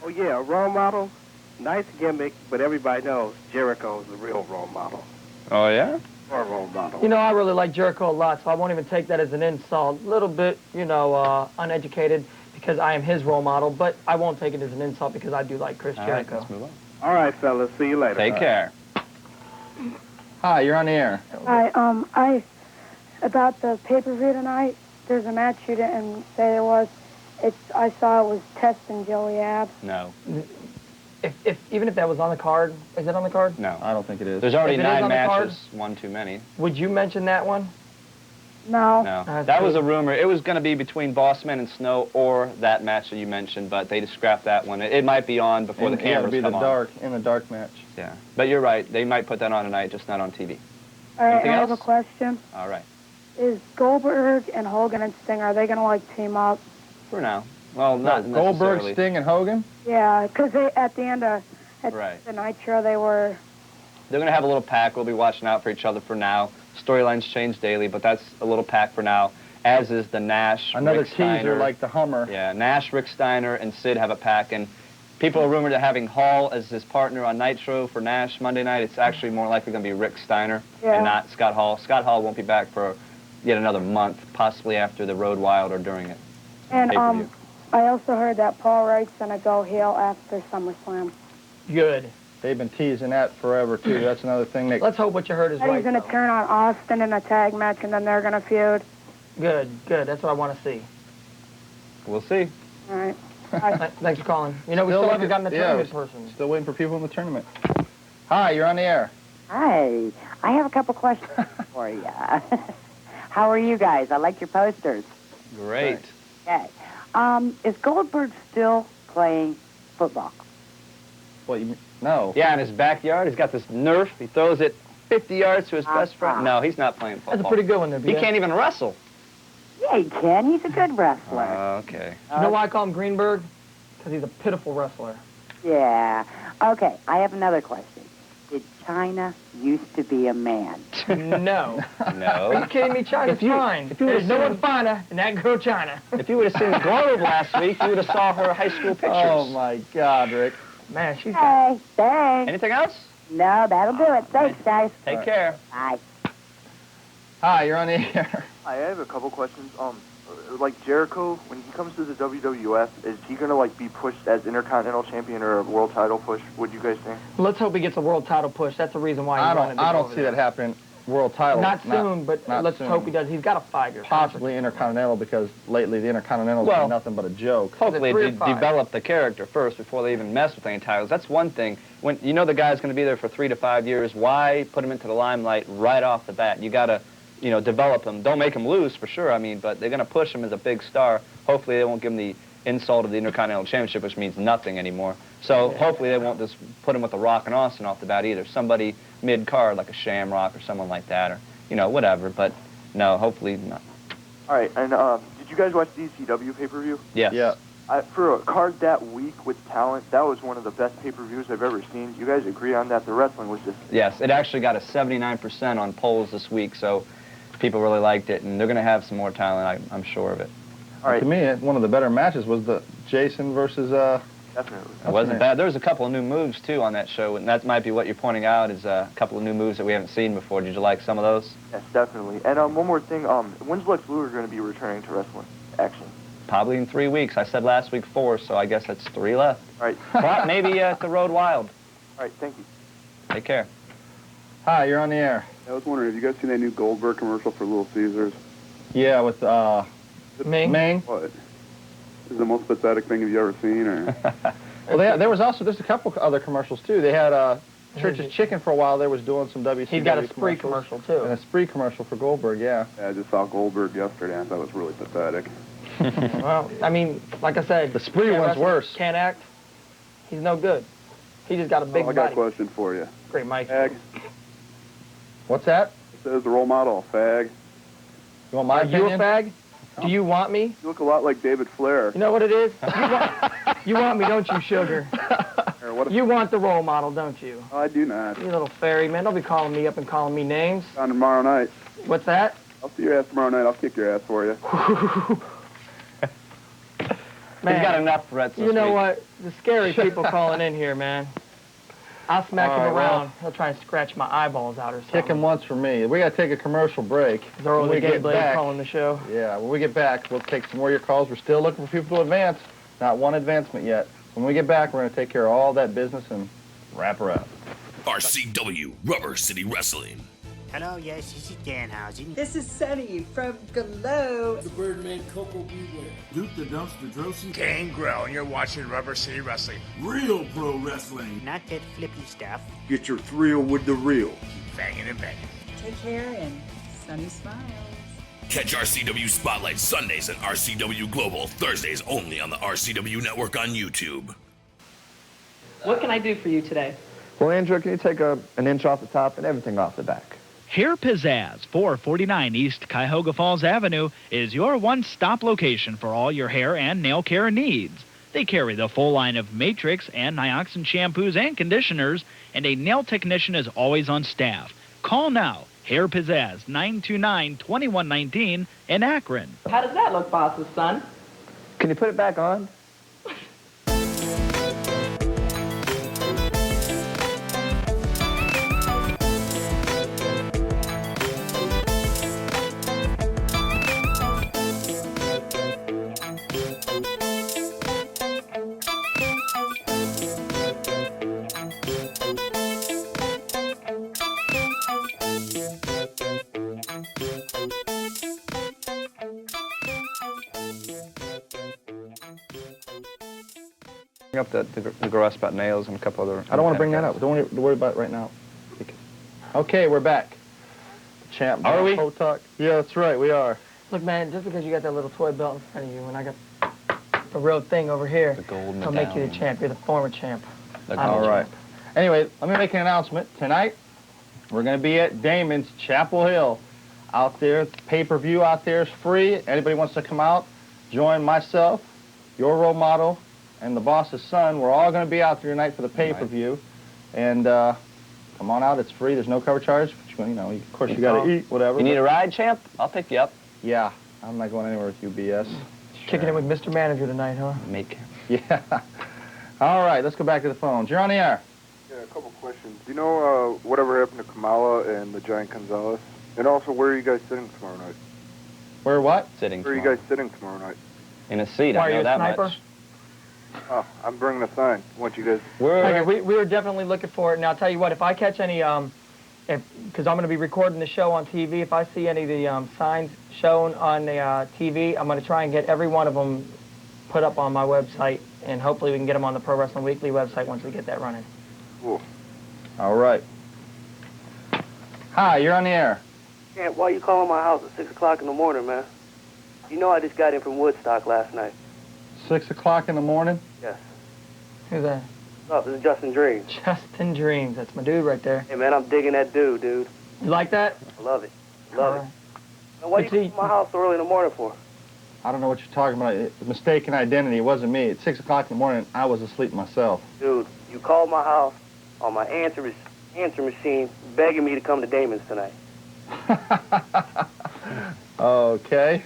Oh, yeah, a role model, nice gimmick, but everybody knows Jericho's the real role model. Oh, yeah? Or role model. You know, I really like Jericho a lot, so I won't even take that as an insult. A little bit, uneducated, because I am his role model, but I won't take it as an insult because I do like Chris Jericho. Right, let's move on. All right, fellas, see you later. Take care. Hi, you're on the air. Hi, about the pay-per-view tonight, there's a match you didn't say there was. I saw it was Test and Joey Ab. No. Even if that was on the card, is it on the card? No. I don't think it is. There's already If it is 9 on the card, matches, one too many. Would you mention that one? No. No. That was a rumor. It was going to be between Bossman and Snow or that match that you mentioned, but they just scrapped that one. It might be on before the cameras be come the on. in the dark match. Yeah. But you're right. They might put that on tonight, just not on TV. All right, Anything I have else? a question. All right. Is Goldberg and Hogan and Sting, are they going to, team up? For now. Well, not Goldberg, necessarily. Sting, and Hogan? Yeah, because at the end of the Nitro, they were... They're going to have a little pack. We'll be watching out for each other for now. Storylines change daily, but that's a little pack for now, as is the Nash, Another Rick Steiner. teaser like the Hummer. Yeah, Nash, Rick Steiner, and Sid have a pack, and people are rumored to having Hall as his partner on Nitro for Nash Monday night. It's actually more likely going to be Rick Steiner and not Scott Hall. Scott Hall won't be back for yet another month, possibly after the Road Wild or during it. And I also heard that Paul Wright's going to go heel after SummerSlam. Good. They've been teasing that forever, too. That's another thing. Let's hope what you heard is He's right. going to turn on Austin in a tag match, and then they're going to feud. Good. That's what I want to see. We'll see. All right. Thanks for calling. We still haven't gotten the tournament person. Still waiting for people in the tournament. Hi, you're on the air. Hi. I have a couple questions for you. How are you guys? I like your posters. Great. Okay. Is Goldberg still playing football? What, you mean? No. Yeah, in his backyard, he's got this Nerf. He throws it 50 yards to his best friend. No, he's not playing football. That's a pretty good one there, He can't even wrestle. Yeah, he can. He's a good wrestler. Okay. You know why I call him Greenberg? Because he's a pitiful wrestler. Yeah. Okay, I have another question. Did China used to be a man? No. No. Are you kidding me? China's fine. There's no one finer than that girl China. If you would have seen the Globe last week, you would have saw her high school pictures. Oh, my God, Rick. Man, she's Hey, thanks. Anything else? No, that'll do it. Thanks, guys. Take care. Bye. Hi, you're on the air. Hi, I have a couple questions. Like Jericho, when he comes to the WWF, is he gonna like be pushed as Intercontinental Champion or a World Title push? What do you guys think? Let's hope he gets a world title push. That's the reason why. I don't see that happening. World title. Not soon, but let's hope he does. He's got a 5-year. Possibly Intercontinental, because lately the Intercontinental's been nothing but a joke. Hopefully they develop the character first before they even mess with any titles. That's one thing. When you know the guy's going to be there for 3 to 5 years, why put him into the limelight right off the bat? You got to, develop him. Don't make him lose for sure. I mean, but they're going to push him as a big star. Hopefully they won't give him the insult of the Intercontinental Championship, which means nothing anymore. So hopefully they won't just put him with a Rock and Austin off the bat either. Somebody mid-card like a Shamrock or someone like that, or whatever. But no, hopefully not. All right, and did you guys watch the ECW pay-per-view? Yes. Yeah. For a card that week with talent, that was one of the best pay-per-views I've ever seen. You guys agree on that? The wrestling was just... Yes, it actually got a 79% on polls this week, so people really liked it, and they're going to have some more talent, I'm sure of it. All right. To me, one of the better matches was the Jason versus... Definitely. It wasn't bad. There was a couple of new moves, too, on that show, and that might be what you're pointing out, is a couple of new moves that we haven't seen before. Did you like some of those? Yes, definitely. And one more thing, when's Lex Luger going to be returning to wrestling action? Probably in 3 weeks. I said last week 4, so I guess that's 3 left. All right. But maybe at the Road Wild. All right, thank you. Take care. Hi, you're on the air. I was wondering, have you guys seen that new Goldberg commercial for Little Caesars? Yeah, with Ming. What? Is it the most pathetic thing have you ever seen, or? Well, there was also just a couple other commercials too. They had Church's Chicken for a while. They was doing some WCW. He's got a Spree commercial too. And a Spree commercial for Goldberg, yeah. Yeah, I just saw Goldberg yesterday. I thought it was really pathetic. Well, I mean, like I said, the Spree one's worse. Can't act. He's no good. He just got a big I got body. a question for you. Great, Mike. Fag. What's that? It says the role model, fag. You want my opinion? You a fag? Do you want me? You look a lot like David Flair. You know what it is? You want me, don't you, sugar? You want the role model, don't you? Oh, I do not. You little fairy, man. Don't be calling me up and calling me names. On tomorrow night. What's that? I'll see your ass tomorrow night. I'll kick your ass for you. Man, he's got enough threats this You know week. what? The scary people calling in here, man. I'll smack him around. He'll try and scratch my eyeballs out or something. Kick him once for me. We got to take a commercial break. Zoro the Gay Blade calling the show. Yeah, when we get back, we'll take some more of your calls. We're still looking for people to advance. Not one advancement yet. When we get back, we're going to take care of all that business and wrap her up. RCW, Rubber City Wrestling. Hello, yes, this is Danhausen. This is Sunny from Glow. The Birdman Coco Beware. Duke the Dumpster Drosy. Gangrel, and you're watching Rubber City Wrestling. Real pro wrestling. Not that flippy stuff. Get your thrill with the real. Keep banging and banging. Take care and Sunny smiles. Catch RCW Spotlight Sundays and RCW Global Thursdays only on the RCW Network on YouTube. What can I do for you today? Well, Andrew, can you take an inch off the top and everything off the back? Hair Pizzazz, 449 East Cuyahoga Falls Avenue, is your one-stop location for all your hair and nail care needs. They carry the full line of Matrix and Nioxin shampoos and conditioners, and a nail technician is always on staff. Call now. Hair Pizzazz, 929-2119 in Akron. How does that look, boss's son? Can you put it back on? Up the gross about nails and a couple other... I don't want to bring that up. Don't worry about it right now. Okay, we're back. Champ. Are we? Potok. Yeah, that's right, we are. Look, man, just because you got that little toy belt in front of you, and I got the real thing over here, the gold don't make you the champ. You're the former champ. All right. Anyway, let me make an announcement. Tonight, we're going to be at Damon's Chapel Hill. Out there, pay-per-view out there is free. Anybody wants to come out, join myself, your role model, and the boss's son. We're all going to be out there tonight for the pay-per-view. And come on out. It's free. There's no cover charge. But, of course, you got to eat, whatever. You need a ride, champ? I'll pick you up. Yeah. I'm not going anywhere with you, BS. Kicking it with Mr. Manager tonight, huh? Make. Yeah. All right. Let's go back to the phones. You're on the air. Yeah, a couple questions. Do you know whatever happened to Kamala and the Giant Gonzalez? And also, where are you guys sitting tomorrow night? Where what? Sitting Where are you tomorrow. guys sitting tomorrow night? In a seat, Why, I are you know a that sniper? much. Oh, I'm bringing a sign. I want you guys... Okay, we were definitely looking for it. Now, I'll tell you what, if I catch any, because I'm going to be recording the show on TV, if I see any of the signs shown on the TV, I'm going to try and get every one of them put up on my website, and hopefully we can get them on the Pro Wrestling Weekly website once we get that running. Cool. All right. Hi, you're on the air. Yeah, why you calling my house at 6 o'clock in the morning, man? You know I just got in from Woodstock last night. 6 o'clock in the morning? Yes. Who's that? What's up? This is Justin Dreams. Justin Dreams. That's my dude right there. Hey, man, I'm digging that dude. You like that? I love it. Love it. Now, why you calling my house so early in the morning for? I don't know what you're talking about. Mistaken identity. It wasn't me. At 6 o'clock in the morning, I was asleep myself. Dude, you called my house on my answer machine begging me to come to Damon's tonight. Okay.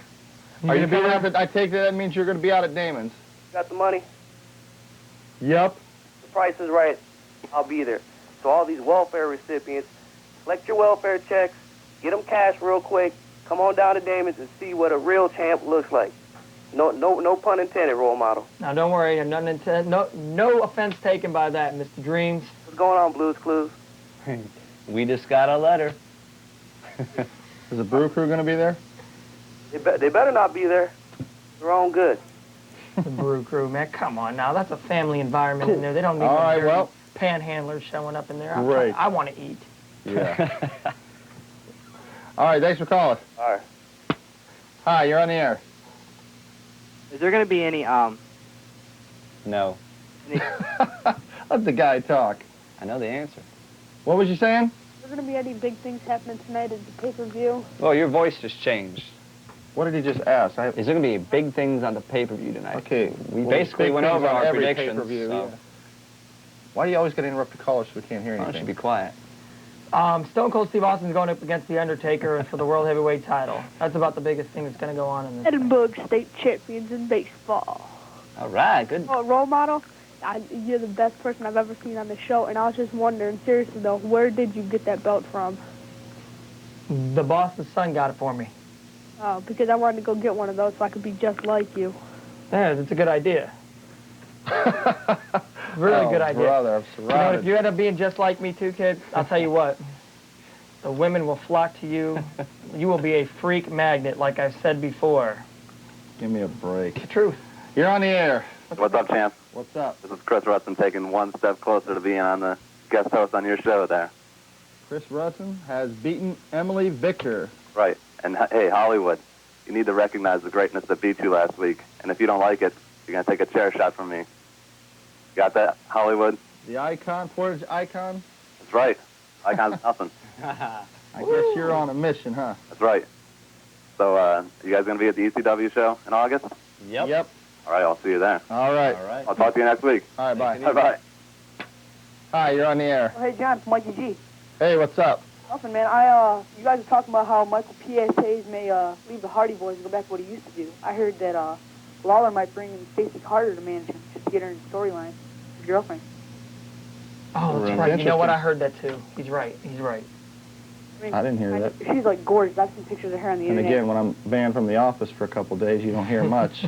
Are you going to be there? I take that means you're going to be out at Damon's. Got the money? Yep. The price is right. I'll be there. So all these welfare recipients, collect your welfare checks, get them cash real quick, come on down to Damon's and see what a real champ looks like. No pun intended, role model. Now, don't worry. No offense taken by that, Mr. Dreams. What's going on, Blues Clues? We just got a letter. Is the Brew Crew going to be there? They better not be there. They're on good. The Brew Crew, man. Come on now. That's a family environment in there. They don't need All right, dirty well. panhandlers showing up in there. Great. I want to eat. Yeah. All right, thanks for calling. All right. Hi, you're on the air. Is there going to be any, No. Let the guy talk. I know the answer. What was you saying? Are there going to be any big things happening tonight at the pay-per-view? Well, your voice just changed. What did he just ask? Is there going to be big things on the pay-per-view tonight? Okay. We well, basically big went things over on our every predictions. pay-per-view, So. yeah. Why do you always get to interrupt the caller so we can't hear anything? I should be quiet. Stone Cold Steve Austin's going up against The Undertaker for the World Heavyweight title. That's about the biggest thing that's going to go on in this. Edinburgh State champions in baseball. All right, good. Oh, role model? You're the best person I've ever seen on the show, and I was just wondering, seriously though, where did you get that belt from? The boss's son got it for me. Oh, because I wanted to go get one of those so I could be just like you. Yeah, that's a good idea. Really good idea. Brother, I'm You know, surrounded. if you end up being just like me too, kid, I'll tell you what. The women will flock to you. You will be a freak magnet, like I've said before. Give me a break. It's the truth. You're on the air. What's up, champ? What's up? This is Chris Rutson taking one step closer to being on the guest host on your show there. Chris Rutson has beaten Emily Victor. Right. And hey, Hollywood, you need to recognize the greatness that beat you last week. And if you don't like it, you're going to take a chair shot from me. Got that, Hollywood? The icon, Portage icon? That's right. Icon's nothing. I guess you're on a mission, huh? That's right. So, you guys going to be at the ECW show in August? Yep. All right, I'll see you there. All right. I'll talk to you next week. All right, bye. Bye-bye. Hi, you're on the air. Oh, hey, John, it's Mikey G. Hey, what's up? Nothing, man. You guys are talking about how Michael P.S. Hayes may leave the Hardy Boys and go back to what he used to do. I heard that Lawler might bring in Stacey Carter to manage him just to get her in the storyline. His girlfriend. Oh, that's right. You know what? I heard that too. He's right. He's right. I didn't hear that. She's like gorgeous. I've seen pictures of her on the And internet. again, when I'm banned from the office for a couple of days, you don't hear much.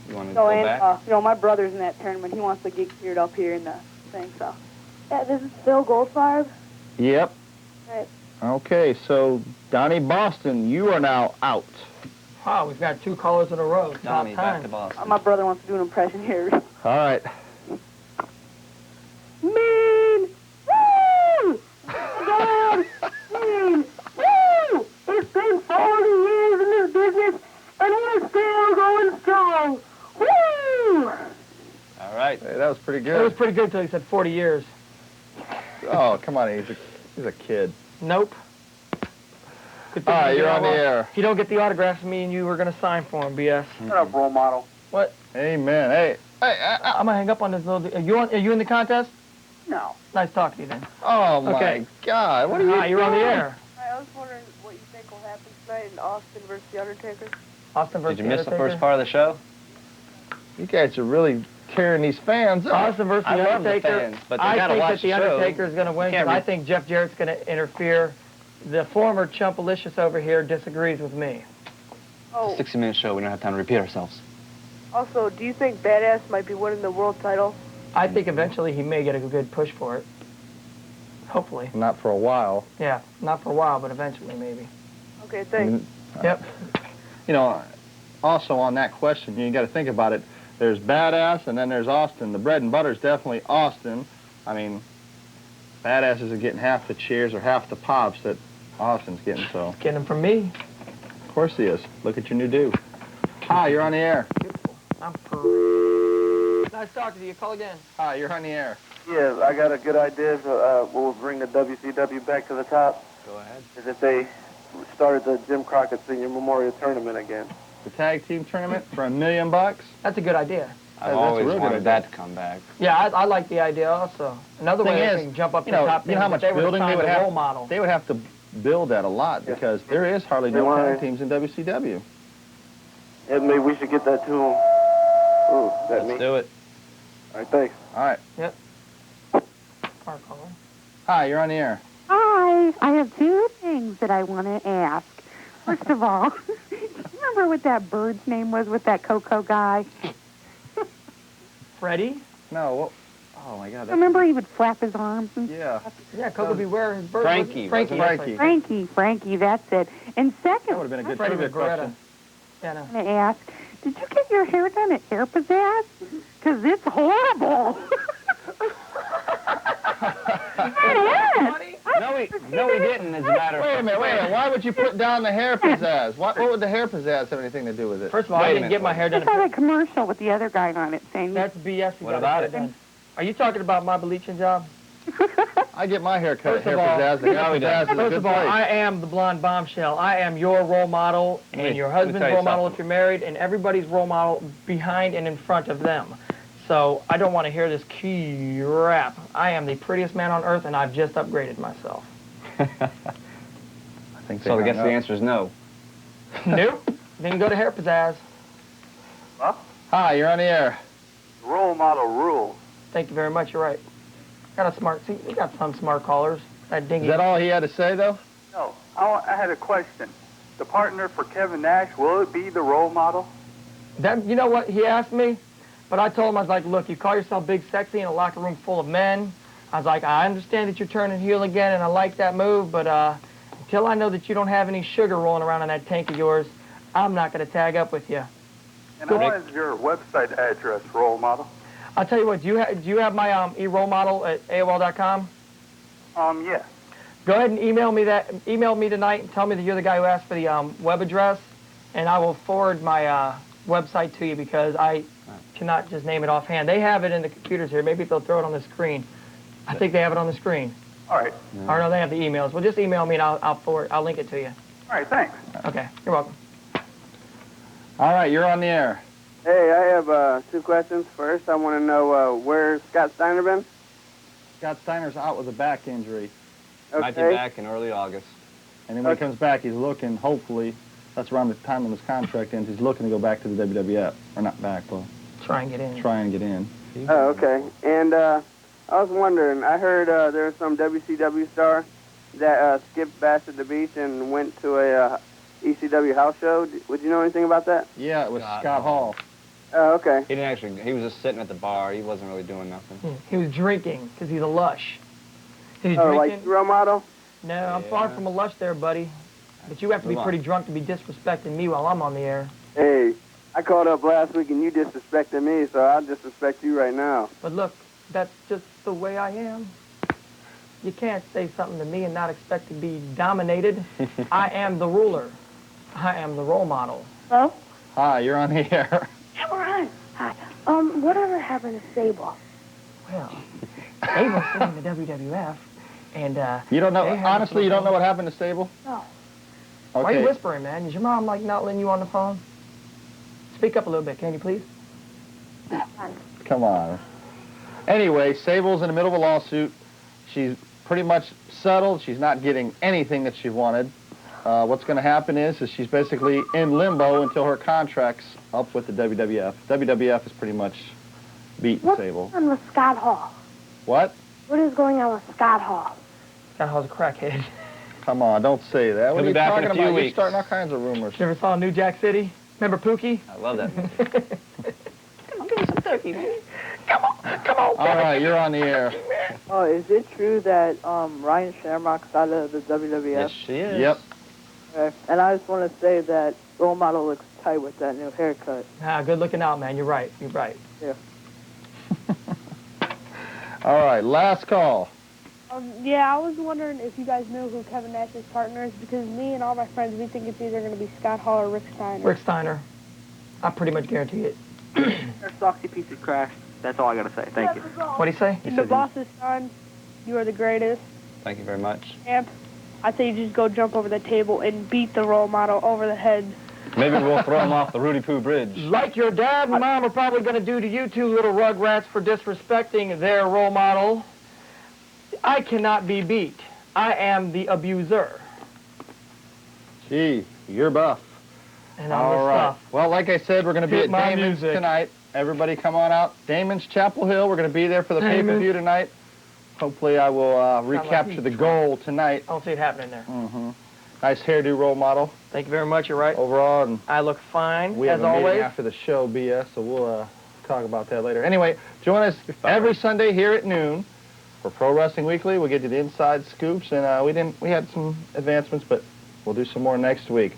You want to So, go and, back? you know, my brother's in that tournament. He wants to get cleared up here in the thing, so. Yeah, this is Phil Goldfarb. Yep. Right. Okay, so Donnie Boston, you are now out. Wow, we've got 2 callers in a row. It's Donnie, about back time. to Boston. My brother wants to do an impression here. All right. Mean! Woo! God! Mean! Woo! It's been 40 years in this business, and we're still going strong. Woo! All right. Hey, that was pretty It was good. pretty good until he said 40 years. Oh, come on, he's a kid. Nope. Good All thing right, you you're get on the all- air. If you don't get the autographs me and you were going to sign for him, BS. Shut up, role model. What? Amen. Hey, I'm going to hang up on this little... Are you in the contest? No. Nice talking to you then. oh my Okay. God, what are you Hi, you're on the doing? air. I was wondering what you think will happen tonight in Austin versus The Undertaker. Austin versus Did you miss the Undertaker? first part of the show? You guys are really tearing these fans up. Austin versus I The love the Undertaker. fans, but they I gotta think watch that The the show. Undertaker is going to win Can't because I be- think Jeff Jarrett's going to interfere. The former Chumpalicious over here disagrees with me. It's a 60-minute show. We don't have time to repeat ourselves. Also, do you think Badass might be winning the world title? I think eventually he may get a good push for it. Hopefully. Not for a while. Yeah, not for a while, but eventually maybe. Okay, thanks. Yep. You know, also on that question, you got to think about it. There's Badass, and then there's Austin. The bread and butter is definitely Austin. I mean, Badass isn't getting half the cheers or half the pops that Austin's getting, so. Getting them from me. Of course he is. Look at your new do. Hi, you're on the air. I'm Nice talking to you. Call again. Hi, you're on the air. Yeah, I got a good idea for what will bring the WCW back to the top. Go ahead. Is if they started the Jim Crockett Senior Memorial Tournament again. The tag team tournament for $1 million? That's a good idea. I've That's always a real good wanted idea. that to come back. Yeah, I like the idea also. Another Thing way is, they can jump up you to know, the top you know how much building they would have. role model. They would have to build that a lot because there is hardly no tag teams in WCW. Yeah, maybe we should get that to them. Ooh, that Let's do it. All right, thanks. All right. Yep. Our caller. Hi, you're on the air. Hi, I have two things that I want to ask. First of all, do you remember what that bird's name was with that Coco guy? Freddie? No. Well, oh my God. That's Remember he would flap his arms and Yeah. Yeah, Coco Beware. His bird. Frankie, Frankie. wasn't Frankie. Frankie, that's it. And second, That would have been a good Freddie trivia was Beretta. question. Yeah, no. I want to ask, did you get your hair done at Hair Pizzazz? Because it's horrible. It is. No, we didn't, as a matter of Wait a fact. minute. Why would you put down the hair pizzazz? What would the hair pizzazz have anything to do with it? First of all, Wait I a didn't minute, get my hair I done. saw that commercial with the other guy on it saying, That's BS. You What gotta about get it? done. Are you talking about my bleaching job? I get my hair cut at First Hair of all- Pizzazz. The Hair No, he Pizzazz doesn't. is a First good of all, place. I am the blonde bombshell. I am your role model and Let me- your let me husband's tell you role model something. if you're married, and everybody's role model behind and in front of them. So I don't want to hear this crap. I am the prettiest man on earth, and I've just upgraded myself. I think So I they guess hung the up. answer is no. Nope. Then go to Hair Pizzazz. Hi, you're on the air. Role model rule. Thank you very much. You're right. Got a smart. See, we got some smart callers. That dingy. Is that all he had to say, though? No, I had a question. The partner for Kevin Nash, will it be the role model? That, you know what he asked me, but I told him, I was like, look, you call yourself big sexy in a locker room full of men. I was like, I understand that you're turning heel again, and I like that move, but until I know that you don't have any sugar rolling around in that tank of yours, I'm not going to tag up with you. And what is your website address, role model? I'll tell you what, do you have my e-role model at AOL.com? Yeah. Go ahead and email me tonight and tell me that you're the guy who asked for the web address, and I will forward my website to you because I cannot just name it offhand. They have it in the computers here. Maybe they'll throw it on the screen. I think they have it on the screen. All right. Or no, they have the emails. Well, just email me and I'll link it to you. All right, thanks. Okay, you're welcome. All right, you're on the air. Hey, I have two questions. First, I want to know where's Scott Steiner been? Scott Steiner's out with a back injury. Might be Okay. back in early August. And then when he comes back, he's looking, hopefully, that's around the time when his contract ends, he's looking to go back to the WWF. Or not back, well, Try and get in. try and get in. Oh, okay. And I was wondering, I heard there was some WCW star that skipped Bash at the Beach and went to a ECW house show. Would you know anything about that? Yeah, it was Scott Scott Hall. Oh, okay. He didn't actually. He was just sitting at the bar. He wasn't really doing nothing. He was drinking because he's a lush. He's Oh, drinking. like role model? No, I'm far from a lush there, buddy. But you have to be Come on. pretty drunk to be disrespecting me while I'm on the air. Hey, I called up last week and you disrespected me, so I'll disrespect you right now. But look, that's just the way I am. You can't say something to me and not expect to be dominated. I am the ruler. I am the role model. Hello? Hi, you're on the air. Yeah, we're on. Hi. Whatever happened to Sable? Well, Sable's still in the WWF, and You don't know, they have honestly, you don't know what happened to Sable? No. Why are you Okay. whispering, man? Is your mom like not letting you on the phone? Speak up a little bit, can you please? Come on. Anyway, Sable's in the middle of a lawsuit. She's pretty much settled. She's not getting anything that she wanted. What's going to happen is she's basically in limbo until her contract's up with the WWF. WWF is pretty much beat What's Sable. going on with Scott Hall? What? What is going on with Scott Hall? Scott Hall's a crackhead. Come on, don't say that. What He'll are be you back in talking a few about? You're weeks. starting all kinds of rumors. You ever saw New Jack City? Remember Pookie? I love that movie. Come on, give me some turkey, man. Come on. All right, you're on the air. Oh, is it true that Ryan Shamrock's out of the WWF? Yes, she is. Yep. Okay. And I just want to say that Role Model looks tight with that new haircut. Good looking out, man. You're right. Yeah. All right, last call. Yeah, I was wondering if you guys know who Kevin Nash's partner is, because me and all my friends, we think it's either going to be Scott Hall or Rick Steiner. Rick Steiner. I pretty much guarantee it. You're a soxy piece of trash. That's all I gotta say. Thank you. What'd he say? In the boss's son, you are the greatest. Thank you very much. Champ, I say you just go jump over the table and beat the Role Model over the head. Maybe we'll throw him off the Rudy Poo Bridge. Like your dad and mom are probably going to do to you two little rugrats for disrespecting their Role Model. I cannot be beat. I am the abuser. Gee, you're buff. And I'm All the right. stuff. Well, like I said, we're going to be Hit at my Damon's music. tonight. Everybody come on out. Damon's Chapel Hill. We're going to be there for the Damon. pay-per-view tonight. Hopefully I will like recapture heat. the goal tonight. I don't see it happening there. Mm-hmm. Nice hairdo, Role Model. Thank you very much. You're right. Overall, and I look fine, we as have a meeting always. after the show, BS, so we'll talk about that later. Anyway, join us every Sunday here at noon for Pro Wrestling Weekly. We'll get you the inside scoops, and we had some advancements, but we'll do some more next week.